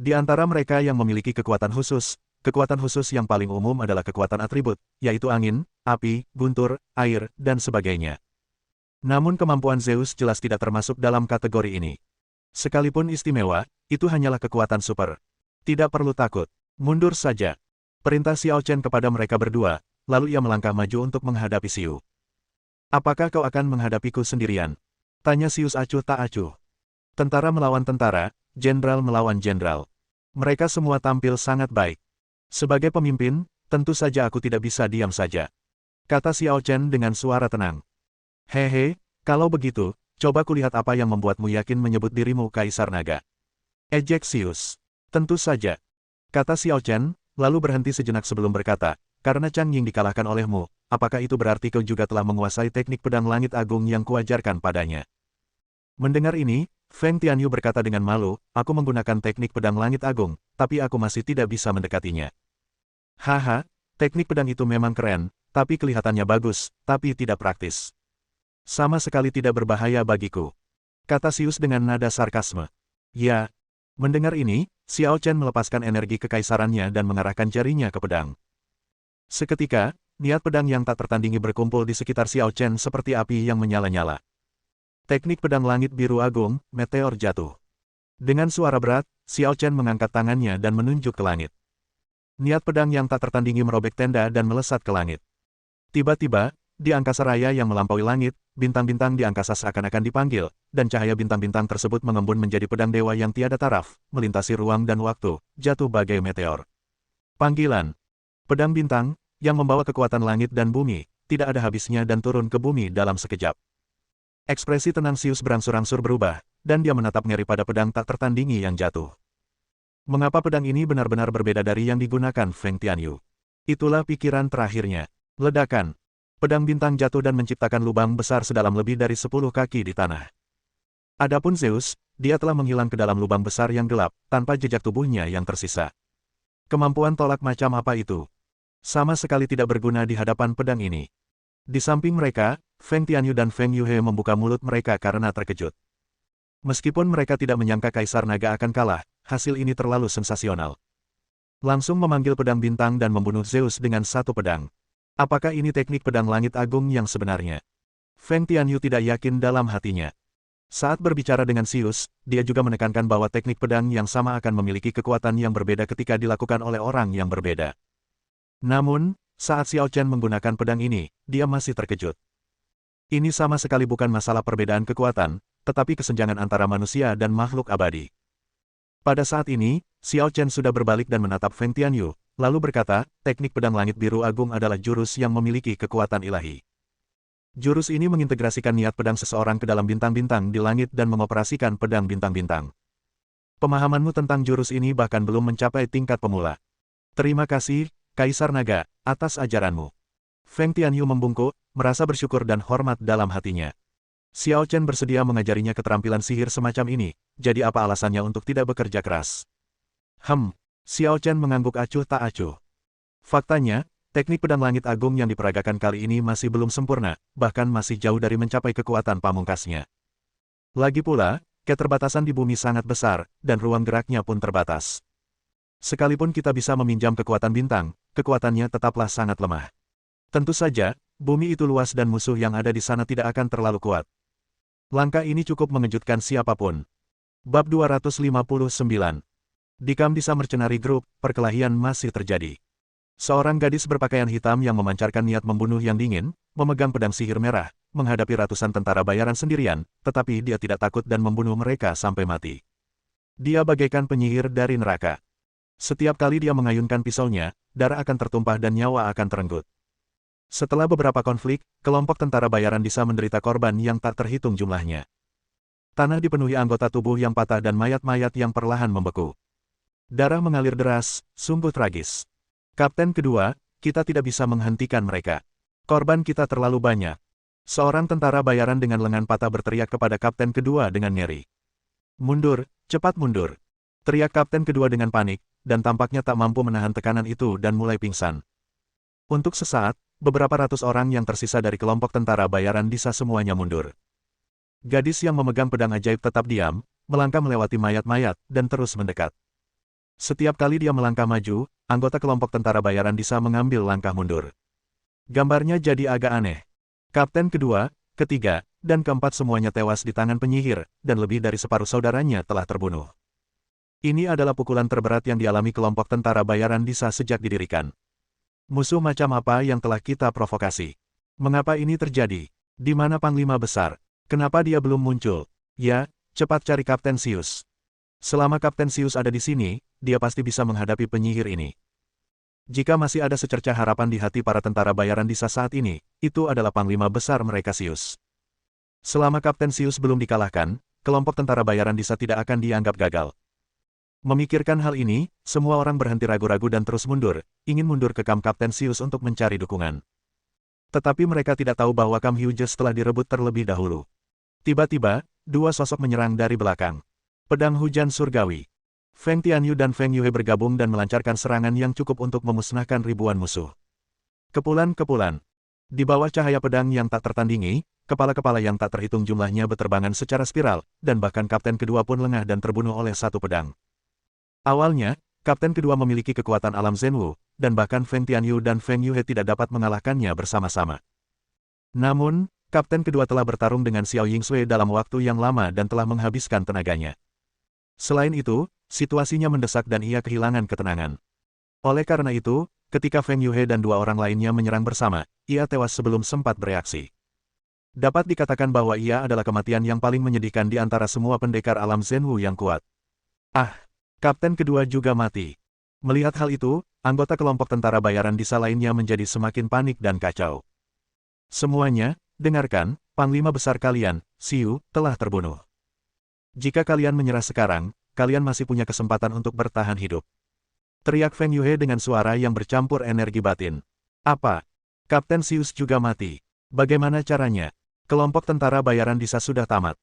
Di antara mereka yang memiliki kekuatan khusus yang paling umum adalah kekuatan atribut, yaitu angin, api, guntur, air, dan sebagainya. Namun kemampuan Zeus jelas tidak termasuk dalam kategori ini. Sekalipun istimewa, itu hanyalah kekuatan super. Tidak perlu takut. Mundur saja. Perintah Xiao Chen kepada mereka berdua, lalu ia melangkah maju untuk menghadapi Xiu. Apakah kau akan menghadapiku sendirian? Tanya Zeus acuh tak acuh. Tentara melawan tentara, jenderal melawan jenderal. Mereka semua tampil sangat baik. Sebagai pemimpin, tentu saja aku tidak bisa diam saja. Kata Xiao Chen dengan suara tenang. Hehe, kalau begitu, coba kulihat apa yang membuatmu yakin menyebut dirimu Kaisar Naga. Ejek Zeus. Tentu saja. Kata Xiao Chen, lalu berhenti sejenak sebelum berkata, karena Chang Ying dikalahkan olehmu, apakah itu berarti kau juga telah menguasai teknik pedang langit agung yang kuajarkan padanya? Mendengar ini, Feng Tianyu berkata dengan malu, aku menggunakan teknik pedang langit agung, tapi aku masih tidak bisa mendekatinya. Haha, teknik pedang itu memang keren, tapi kelihatannya bagus, tapi tidak praktis. Sama sekali tidak berbahaya bagiku. Kata Sius dengan nada sarkasme. Ya. Mendengar ini, Xiao Chen melepaskan energi kekaisarannya dan mengarahkan jarinya ke pedang. Seketika, niat pedang yang tak tertandingi berkumpul di sekitar Xiao Chen seperti api yang menyala-nyala. Teknik pedang langit biru agung, meteor jatuh. Dengan suara berat, Xiao Chen mengangkat tangannya dan menunjuk ke langit. Niat pedang yang tak tertandingi merobek tenda dan melesat ke langit. Tiba-tiba, di angkasa raya yang melampaui langit, bintang-bintang di angkasa seakan-akan dipanggil, dan cahaya bintang-bintang tersebut mengembun menjadi pedang dewa yang tiada taraf, melintasi ruang dan waktu, jatuh bagai meteor. Panggilan. Pedang bintang, yang membawa kekuatan langit dan bumi, tidak ada habisnya dan turun ke bumi dalam sekejap. Ekspresi tenang Sius berangsur-angsur berubah, dan dia menatap ngeri pada pedang tak tertandingi yang jatuh. Mengapa pedang ini benar-benar berbeda dari yang digunakan Feng Tianyu? Itulah pikiran terakhirnya. Ledakan. Pedang bintang jatuh dan menciptakan lubang besar sedalam lebih dari 10 kaki di tanah. Adapun Zeus, dia telah menghilang ke dalam lubang besar yang gelap, tanpa jejak tubuhnya yang tersisa. Kemampuan tolak macam apa itu? Sama sekali tidak berguna di hadapan pedang ini. Di samping mereka, Feng Tianyu dan Feng Yuhe membuka mulut mereka karena terkejut. Meskipun mereka tidak menyangka Kaisar Naga akan kalah, hasil ini terlalu sensasional. Langsung memanggil pedang bintang dan membunuh Zeus dengan satu pedang. Apakah ini teknik pedang langit agung yang sebenarnya? Feng Tianyu tidak yakin dalam hatinya. Saat berbicara dengan Sius, dia juga menekankan bahwa teknik pedang yang sama akan memiliki kekuatan yang berbeda ketika dilakukan oleh orang yang berbeda. Namun, saat Xiao Chen menggunakan pedang ini, dia masih terkejut. Ini sama sekali bukan masalah perbedaan kekuatan, tetapi kesenjangan antara manusia dan makhluk abadi. Pada saat ini, Xiao Chen sudah berbalik dan menatap Feng Tianyu, lalu berkata, teknik pedang langit biru agung adalah jurus yang memiliki kekuatan ilahi. Jurus ini mengintegrasikan niat pedang seseorang ke dalam bintang-bintang di langit dan mengoperasikan pedang bintang-bintang. Pemahamanmu tentang jurus ini bahkan belum mencapai tingkat pemula. Terima kasih, Kaisar Naga, atas ajaranmu. Feng Tianyu membungkuk, merasa bersyukur dan hormat dalam hatinya. Xiao Chen bersedia mengajarinya keterampilan sihir semacam ini, jadi apa alasannya untuk tidak bekerja keras? Xiao Chen mengangguk acuh tak acuh. Faktanya, teknik pedang langit agung yang diperagakan kali ini masih belum sempurna, bahkan masih jauh dari mencapai kekuatan pamungkasnya. Lagi pula, keterbatasan di bumi sangat besar, dan ruang geraknya pun terbatas. Sekalipun kita bisa meminjam kekuatan bintang, kekuatannya tetaplah sangat lemah. Tentu saja, bumi itu luas dan musuh yang ada di sana tidak akan terlalu kuat. Langkah ini cukup mengejutkan siapapun. Bab 259. Di Kamdisa Mercenary Group, perkelahian masih terjadi. Seorang gadis berpakaian hitam yang memancarkan niat membunuh yang dingin, memegang pedang sihir merah, menghadapi ratusan tentara bayaran sendirian, tetapi dia tidak takut dan membunuh mereka sampai mati. Dia bagaikan penyihir dari neraka. Setiap kali dia mengayunkan pisaunya, darah akan tertumpah dan nyawa akan terenggut. Setelah beberapa konflik, kelompok tentara bayaran Disa menderita korban yang tak terhitung jumlahnya. Tanah dipenuhi anggota tubuh yang patah dan mayat-mayat yang perlahan membeku. Darah mengalir deras, sungguh tragis. Kapten kedua, kita tidak bisa menghentikan mereka. Korban kita terlalu banyak. Seorang tentara bayaran dengan lengan patah berteriak kepada kapten kedua dengan ngeri. Mundur, cepat mundur. Teriak kapten kedua dengan panik, dan tampaknya tak mampu menahan tekanan itu dan mulai pingsan. Untuk sesaat, beberapa ratus orang yang tersisa dari kelompok tentara bayaran Disa semuanya mundur. Gadis yang memegang pedang ajaib tetap diam, melangkah melewati mayat-mayat, dan terus mendekat. Setiap kali dia melangkah maju, anggota kelompok tentara bayaran Disa mengambil langkah mundur. Gambarnya jadi agak aneh. Kapten kedua, ketiga, dan keempat semuanya tewas di tangan penyihir, dan lebih dari separuh saudaranya telah terbunuh. Ini adalah pukulan terberat yang dialami kelompok tentara bayaran Disa sejak didirikan. Musuh macam apa yang telah kita provokasi? Mengapa ini terjadi? Di mana Panglima Besar? Kenapa dia belum muncul? Ya, cepat cari Kapten Sius. Selama Kapten Sius ada di sini, dia pasti bisa menghadapi penyihir ini. Jika masih ada secercah harapan di hati para tentara bayaran Disa saat ini, itu adalah Panglima Besar mereka Sius. Selama Kapten Sius belum dikalahkan, kelompok tentara bayaran Disa tidak akan dianggap gagal. Memikirkan hal ini, semua orang berhenti ragu-ragu dan terus mundur, ingin mundur ke kamp Kapten Sius untuk mencari dukungan. Tetapi mereka tidak tahu bahwa kamp Hughes telah direbut terlebih dahulu. Tiba-tiba, dua sosok menyerang dari belakang. Pedang hujan surgawi. Feng Tianyu dan Feng Yue bergabung dan melancarkan serangan yang cukup untuk memusnahkan ribuan musuh. Kepulan-kepulan. Di bawah cahaya pedang yang tak tertandingi, kepala-kepala yang tak terhitung jumlahnya berterbangan secara spiral, dan bahkan kapten kedua pun lengah dan terbunuh oleh satu pedang. Awalnya, kapten kedua memiliki kekuatan alam Zenwu, dan bahkan Feng Tianyu dan Feng Yue tidak dapat mengalahkannya bersama-sama. Namun, kapten kedua telah bertarung dengan Xiao Yingsui dalam waktu yang lama dan telah menghabiskan tenaganya. Selain itu, situasinya mendesak dan ia kehilangan ketenangan. Oleh karena itu, ketika Feng Yue dan dua orang lainnya menyerang bersama, ia tewas sebelum sempat bereaksi. Dapat dikatakan bahwa ia adalah kematian yang paling menyedihkan di antara semua pendekar alam Zenwu yang kuat. Ah! Kapten kedua juga mati. Melihat hal itu, anggota kelompok tentara bayaran desa lainnya menjadi semakin panik dan kacau. Semuanya, dengarkan, panglima besar kalian, Xiu, telah terbunuh. Jika kalian menyerah sekarang, kalian masih punya kesempatan untuk bertahan hidup. Teriak Feng Yue dengan suara yang bercampur energi batin. Apa? Kapten Xius juga mati. Bagaimana caranya? Kelompok tentara bayaran desa sudah tamat.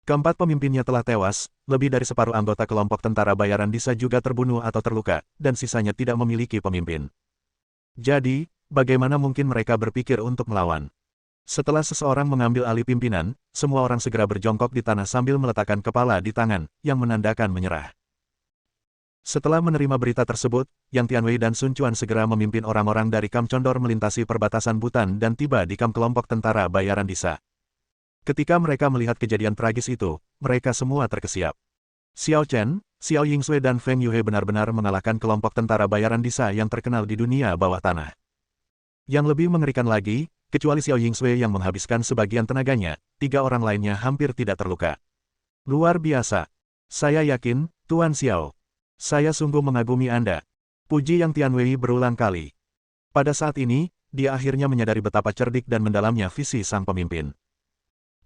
Keempat pemimpinnya telah tewas, lebih dari separuh anggota kelompok tentara bayaran desa juga terbunuh atau terluka, dan sisanya tidak memiliki pemimpin. Jadi, bagaimana mungkin mereka berpikir untuk melawan? Setelah seseorang mengambil alih pimpinan, semua orang segera berjongkok di tanah sambil meletakkan kepala di tangan, yang menandakan menyerah. Setelah menerima berita tersebut, Yang Tianwei dan Sun Quan segera memimpin orang-orang dari Kam Condor melintasi perbatasan Butan dan tiba di kamp kelompok tentara bayaran desa. Ketika mereka melihat kejadian tragis itu, mereka semua terkesiap. Xiao Chen, Xiao Yingsui dan Feng Yue benar-benar mengalahkan kelompok tentara bayaran desa yang terkenal di dunia bawah tanah. Yang lebih mengerikan lagi, kecuali Xiao Yingsui yang menghabiskan sebagian tenaganya, 3 orang lainnya hampir tidak terluka. Luar biasa. Saya yakin, Tuan Xiao. Saya sungguh mengagumi Anda. Puji Yang Tianwei berulang kali. Pada saat ini, dia akhirnya menyadari betapa cerdik dan mendalamnya visi sang pemimpin.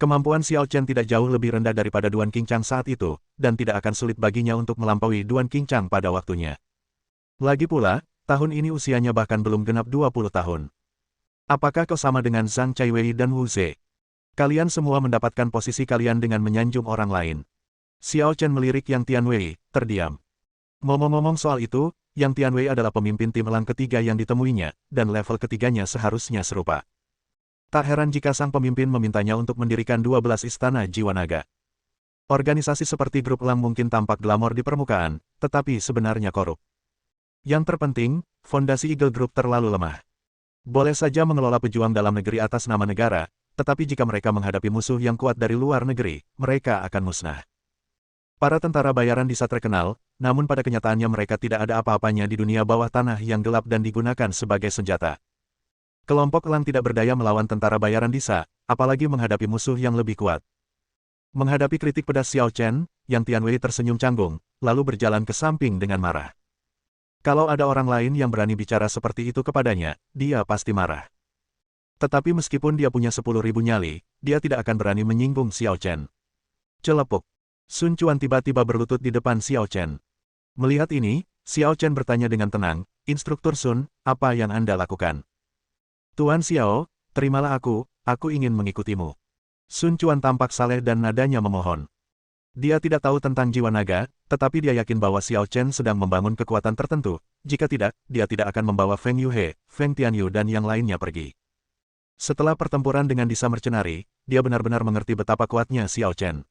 Kemampuan Xiao Chen tidak jauh lebih rendah daripada Duan Qingchang saat itu, dan tidak akan sulit baginya untuk melampaui Duan Qingchang pada waktunya. Lagi pula, tahun ini usianya bahkan belum genap 20 tahun. Apakah kau sama dengan Zhang Chaiwei dan Wu Ze? Kalian semua mendapatkan posisi kalian dengan menyanjung orang lain. Xiao Chen melirik Yang Tianwei, terdiam. Ngomong-ngomong soal itu, Yang Tianwei adalah pemimpin tim elang ketiga yang ditemuinya, dan level ketiganya seharusnya serupa. Tak heran jika sang pemimpin memintanya untuk mendirikan 12 istana jiwa naga. Organisasi seperti grup elang mungkin tampak glamor di permukaan, tetapi sebenarnya korup. Yang terpenting, fondasi Eagle Group terlalu lemah. Boleh saja mengelola pejuang dalam negeri atas nama negara, tetapi jika mereka menghadapi musuh yang kuat dari luar negeri, mereka akan musnah. Para tentara bayaran desa terkenal, namun pada kenyataannya mereka tidak ada apa-apanya di dunia bawah tanah yang gelap dan digunakan sebagai senjata. Kelompok elang tidak berdaya melawan tentara bayaran desa, apalagi menghadapi musuh yang lebih kuat. Menghadapi kritik pedas Xiao Chen, Yang Tianwei tersenyum canggung, lalu berjalan ke samping dengan marah. Kalau ada orang lain yang berani bicara seperti itu kepadanya, dia pasti marah. Tetapi meskipun dia punya 10.000 nyali, dia tidak akan berani menyinggung Xiao Chen. Celepuk. Sun Quan tiba-tiba berlutut di depan Xiao Chen. Melihat ini, Xiao Chen bertanya dengan tenang, "Instruktur Sun, apa yang Anda lakukan?" "Tuan Xiao, terimalah aku ingin mengikutimu." Sun Quan tampak saleh dan nadanya memohon. Dia tidak tahu tentang jiwa naga, tetapi dia yakin bahwa Xiao Chen sedang membangun kekuatan tertentu, jika tidak, dia tidak akan membawa Feng Yue, Feng Tianyu dan yang lainnya pergi. Setelah pertempuran dengan Disa Mercenari, dia benar-benar mengerti betapa kuatnya Xiao Chen.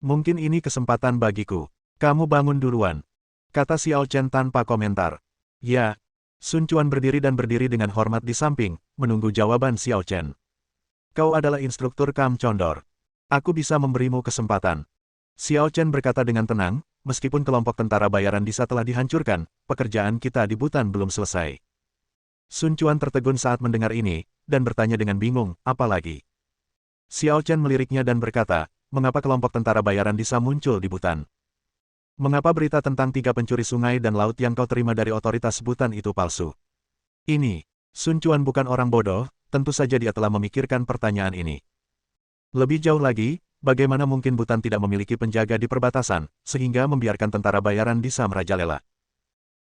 "Mungkin ini kesempatan bagiku. Kamu bangun duluan," kata Xiao Chen tanpa komentar. "Ya." Sun Quan berdiri dengan hormat di samping, menunggu jawaban Xiao Chen. "Kau adalah instruktur Kam Condor. Aku bisa memberimu kesempatan." Xiao Chen berkata dengan tenang, "Meskipun kelompok tentara bayaran Disa telah dihancurkan, pekerjaan kita di Butan belum selesai." Sun Quan tertegun saat mendengar ini, dan bertanya dengan bingung, "Apa lagi?" Xiao Chen meliriknya dan berkata, "Mengapa kelompok tentara bayaran Disa muncul di Butan? Mengapa berita tentang 3 pencuri sungai dan laut yang kau terima dari otoritas Butan itu palsu?" Ini, Sun Quan bukan orang bodoh, tentu saja dia telah memikirkan pertanyaan ini. Lebih jauh lagi, bagaimana mungkin Butan tidak memiliki penjaga di perbatasan, sehingga membiarkan tentara bayaran Disa merajalela?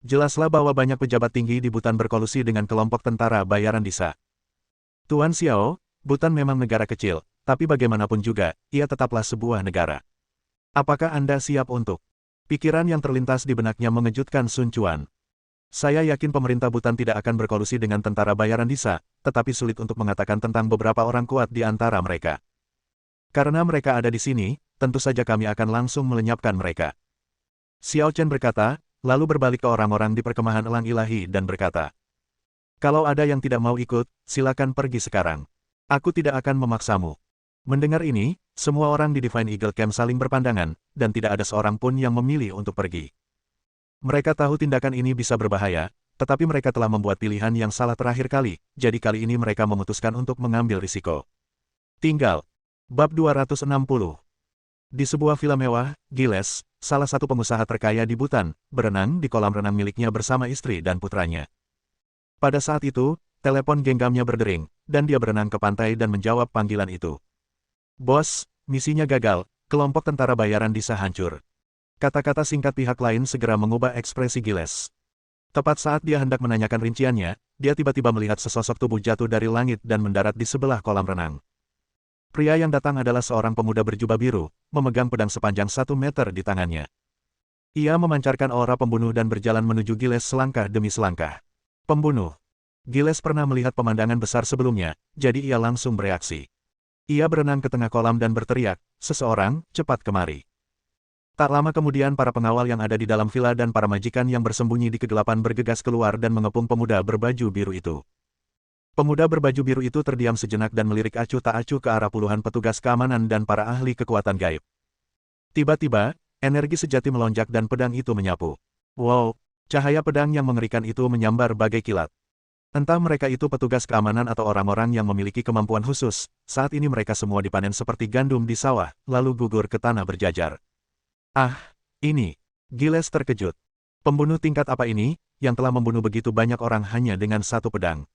Jelaslah bahwa banyak pejabat tinggi di Butan berkolusi dengan kelompok tentara bayaran Disa. "Tuan Xiao, Butan memang negara kecil, tapi bagaimanapun juga, ia tetaplah sebuah negara. Apakah Anda siap untuk..." Pikiran yang terlintas di benaknya mengejutkan Sun Quan. Saya yakin pemerintah Butan tidak akan berkolusi dengan tentara bayaran Disa, tetapi sulit untuk mengatakan tentang beberapa orang kuat di antara mereka. Karena mereka ada di sini, tentu saja kami akan langsung melenyapkan mereka. Xiao Chen berkata, lalu berbalik ke orang-orang di perkemahan elang ilahi dan berkata, kalau ada yang tidak mau ikut, silakan pergi sekarang. Aku tidak akan memaksamu. Mendengar ini, semua orang di Divine Eagle Camp saling berpandangan, dan tidak ada seorang pun yang memilih untuk pergi. Mereka tahu tindakan ini bisa berbahaya, tetapi mereka telah membuat pilihan yang salah terakhir kali, jadi kali ini mereka memutuskan untuk mengambil risiko. Tinggal. Bab 260. Di sebuah villa mewah, Giles, salah satu pengusaha terkaya di Butan, berenang di kolam renang miliknya bersama istri dan putranya. Pada saat itu, telepon genggamnya berdering, dan dia berenang ke pantai dan menjawab panggilan itu. Bos, misinya gagal, kelompok tentara bayaran Disa hancur. Kata-kata singkat pihak lain segera mengubah ekspresi Giles. Tepat saat dia hendak menanyakan rinciannya, dia tiba-tiba melihat sesosok tubuh jatuh dari langit dan mendarat di sebelah kolam renang. Pria yang datang adalah seorang pemuda berjubah biru, memegang pedang sepanjang 1 meter di tangannya. Ia memancarkan aura pembunuh dan berjalan menuju Giles selangkah demi selangkah. Pembunuh. Giles pernah melihat pemandangan besar sebelumnya, jadi ia langsung bereaksi. Ia berenang ke tengah kolam dan berteriak, seseorang, cepat kemari. Tak lama kemudian para pengawal yang ada di dalam villa dan para majikan yang bersembunyi di kegelapan bergegas keluar dan mengepung pemuda berbaju biru itu. Pemuda berbaju biru itu terdiam sejenak dan melirik acuh tak acuh ke arah puluhan petugas keamanan dan para ahli kekuatan gaib. Tiba-tiba, energi sejati melonjak dan pedang itu menyapu. Wow, cahaya pedang yang mengerikan itu menyambar bagai kilat. Entah mereka itu petugas keamanan atau orang-orang yang memiliki kemampuan khusus, saat ini mereka semua dipanen seperti gandum di sawah, lalu gugur ke tanah berjajar. Ah, ini. Giles terkejut. Pembunuh tingkat apa ini, yang telah membunuh begitu banyak orang hanya dengan satu pedang?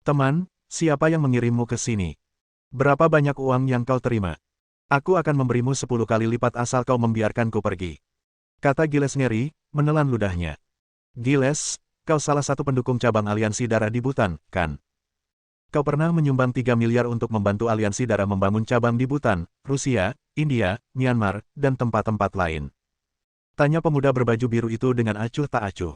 Teman, siapa yang mengirimmu ke sini? Berapa banyak uang yang kau terima? Aku akan memberimu 10 kali lipat asal kau membiarkanku pergi. Kata Giles ngeri, menelan ludahnya. Giles, kau salah satu pendukung cabang aliansi darah di Butan, kan? Kau pernah menyumbang 3 miliar untuk membantu aliansi darah membangun cabang di Butan, Rusia, India, Myanmar, dan tempat-tempat lain. Tanya pemuda berbaju biru itu dengan acuh tak acuh.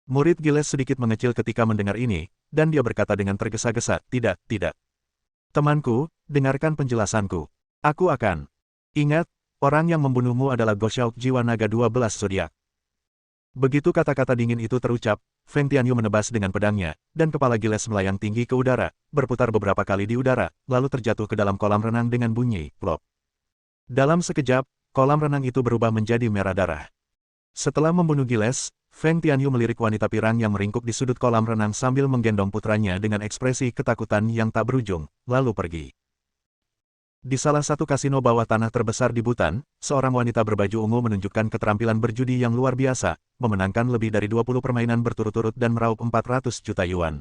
Murid Giles sedikit mengecil ketika mendengar ini, dan dia berkata dengan tergesa-gesa, tidak. Temanku, dengarkan penjelasanku. Aku akan. Ingat, orang yang membunuhmu adalah Goshaok Jiwa Naga 12 Zodiak. Begitu kata-kata dingin itu terucap, Feng Tianyu menebas dengan pedangnya, dan kepala Giles melayang tinggi ke udara, berputar beberapa kali di udara, lalu terjatuh ke dalam kolam renang dengan bunyi, plop. Dalam sekejap, kolam renang itu berubah menjadi merah darah. Setelah membunuh Giles, Feng Tianyu melirik wanita pirang yang meringkuk di sudut kolam renang sambil menggendong putranya dengan ekspresi ketakutan yang tak berujung, lalu pergi. Di salah satu kasino bawah tanah terbesar di Butan, seorang wanita berbaju ungu menunjukkan keterampilan berjudi yang luar biasa, memenangkan lebih dari 20 permainan berturut-turut dan meraup 400 juta yuan.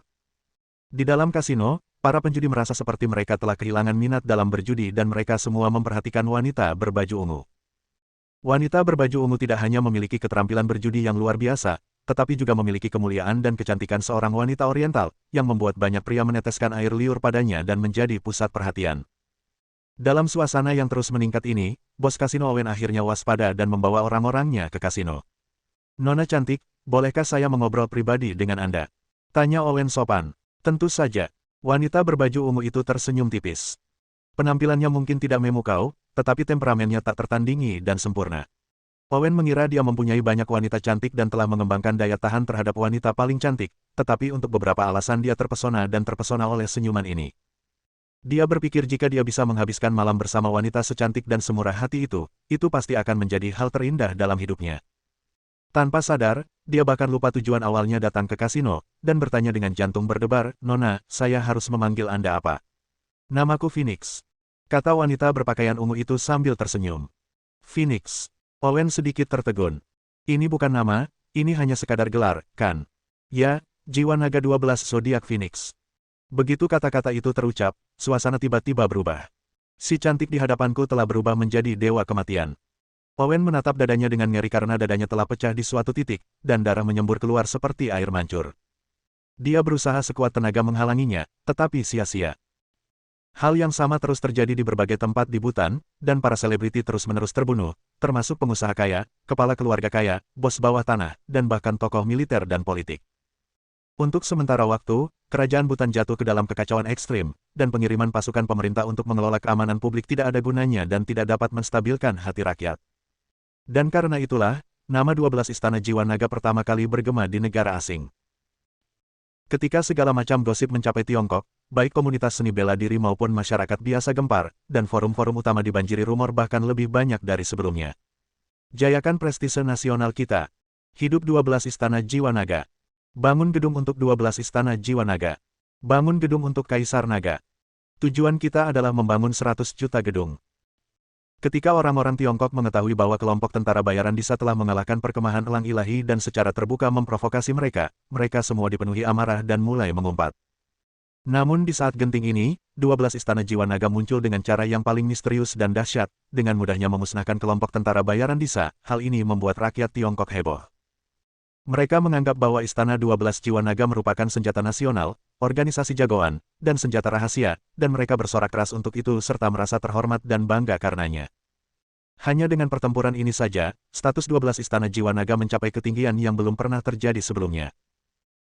Di dalam kasino, para penjudi merasa seperti mereka telah kehilangan minat dalam berjudi dan mereka semua memperhatikan wanita berbaju ungu. Wanita berbaju ungu tidak hanya memiliki keterampilan berjudi yang luar biasa, tetapi juga memiliki kemuliaan dan kecantikan seorang wanita oriental, yang membuat banyak pria meneteskan air liur padanya dan menjadi pusat perhatian. Dalam suasana yang terus meningkat ini, bos kasino Owen akhirnya waspada dan membawa orang-orangnya ke kasino. Nona cantik, bolehkah saya mengobrol pribadi dengan Anda? Tanya Owen sopan. Tentu saja. Wanita berbaju ungu itu tersenyum tipis. Penampilannya mungkin tidak memukau, tetapi temperamennya tak tertandingi dan sempurna. Owen mengira dia mempunyai banyak wanita cantik dan telah mengembangkan daya tahan terhadap wanita paling cantik, tetapi untuk beberapa alasan dia terpesona oleh senyuman ini. Dia berpikir jika dia bisa menghabiskan malam bersama wanita secantik dan semurah hati itu pasti akan menjadi hal terindah dalam hidupnya. Tanpa sadar, dia bahkan lupa tujuan awalnya datang ke kasino, dan bertanya dengan jantung berdebar, Nona, saya harus memanggil Anda apa? Namaku Phoenix. Kata wanita berpakaian ungu itu sambil tersenyum. Phoenix. Owen sedikit tertegun. Ini bukan nama, ini hanya sekadar gelar, kan? Ya, jiwa naga 12 zodiak Phoenix. Begitu kata-kata itu terucap, suasana tiba-tiba berubah. Si cantik di hadapanku telah berubah menjadi dewa kematian. Owen menatap dadanya dengan ngeri karena dadanya telah pecah di suatu titik, dan darah menyembur keluar seperti air mancur. Dia berusaha sekuat tenaga menghalanginya, tetapi sia-sia. Hal yang sama terus terjadi di berbagai tempat di Bhutan, dan para selebriti terus-menerus terbunuh, termasuk pengusaha kaya, kepala keluarga kaya, bos bawah tanah, dan bahkan tokoh militer dan politik. Untuk sementara waktu, kerajaan Bhutan jatuh ke dalam kekacauan ekstrim, dan pengiriman pasukan pemerintah untuk mengelola keamanan publik tidak ada gunanya dan tidak dapat menstabilkan hati rakyat. Dan karena itulah, nama 12 istana jiwa naga pertama kali bergema di negara asing. Ketika segala macam gosip mencapai Tiongkok, baik komunitas seni bela diri maupun masyarakat biasa gempar, dan forum-forum utama dibanjiri rumor bahkan lebih banyak dari sebelumnya. Jayakan prestise nasional kita. Hidup 12 istana jiwa naga. Bangun gedung untuk 12 istana jiwa naga. Bangun gedung untuk Kaisar Naga. Tujuan kita adalah membangun 100 juta gedung. Ketika orang-orang Tiongkok mengetahui bahwa kelompok tentara bayaran Disa telah mengalahkan perkemahan elang ilahi dan secara terbuka memprovokasi mereka, mereka semua dipenuhi amarah dan mulai mengumpat. Namun di saat genting ini, 12 istana jiwa naga muncul dengan cara yang paling misterius dan dahsyat, dengan mudahnya memusnahkan kelompok tentara bayaran Disa. Hal ini membuat rakyat Tiongkok heboh. Mereka menganggap bahwa istana 12 jiwa naga merupakan senjata nasional, organisasi jagoan, dan senjata rahasia, dan mereka bersorak keras untuk itu serta merasa terhormat dan bangga karenanya. Hanya dengan pertempuran ini saja, status 12 istana jiwa naga mencapai ketinggian yang belum pernah terjadi sebelumnya.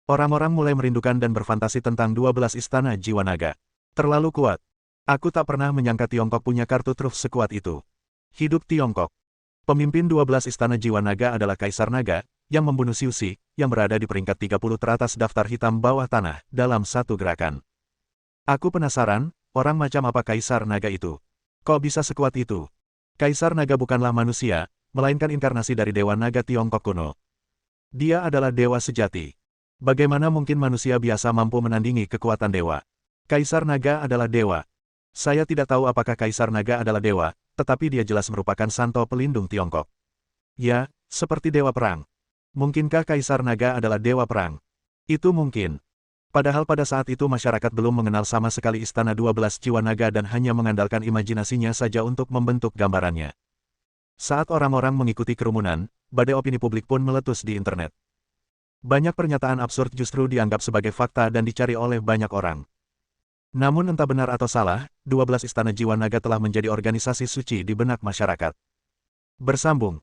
Orang-orang mulai merindukan dan berfantasi tentang 12 istana jiwa naga. Terlalu kuat. Aku tak pernah menyangka Tiongkok punya kartu truf sekuat itu. Hidup Tiongkok. Pemimpin 12 istana jiwa naga adalah Kaisar Naga, yang membunuh Siuxi, yang berada di peringkat 30 teratas daftar hitam bawah tanah, dalam satu gerakan. Aku penasaran, orang macam apa Kaisar Naga itu? Kok bisa sekuat itu? Kaisar Naga bukanlah manusia, melainkan inkarnasi dari Dewa Naga Tiongkok kuno. Dia adalah dewa sejati. Bagaimana mungkin manusia biasa mampu menandingi kekuatan dewa? Kaisar Naga adalah dewa. Saya tidak tahu apakah Kaisar Naga adalah dewa, tetapi dia jelas merupakan santo pelindung Tiongkok. Ya, seperti dewa perang. Mungkinkah Kaisar Naga adalah dewa perang? Itu mungkin. Padahal pada saat itu masyarakat belum mengenal sama sekali istana 12 jiwa naga dan hanya mengandalkan imajinasinya saja untuk membentuk gambarannya. Saat orang-orang mengikuti kerumunan, badai opini publik pun meletus di internet. Banyak pernyataan absurd justru dianggap sebagai fakta dan dicari oleh banyak orang. Namun entah benar atau salah, 12 istana jiwa naga telah menjadi organisasi suci di benak masyarakat. Bersambung.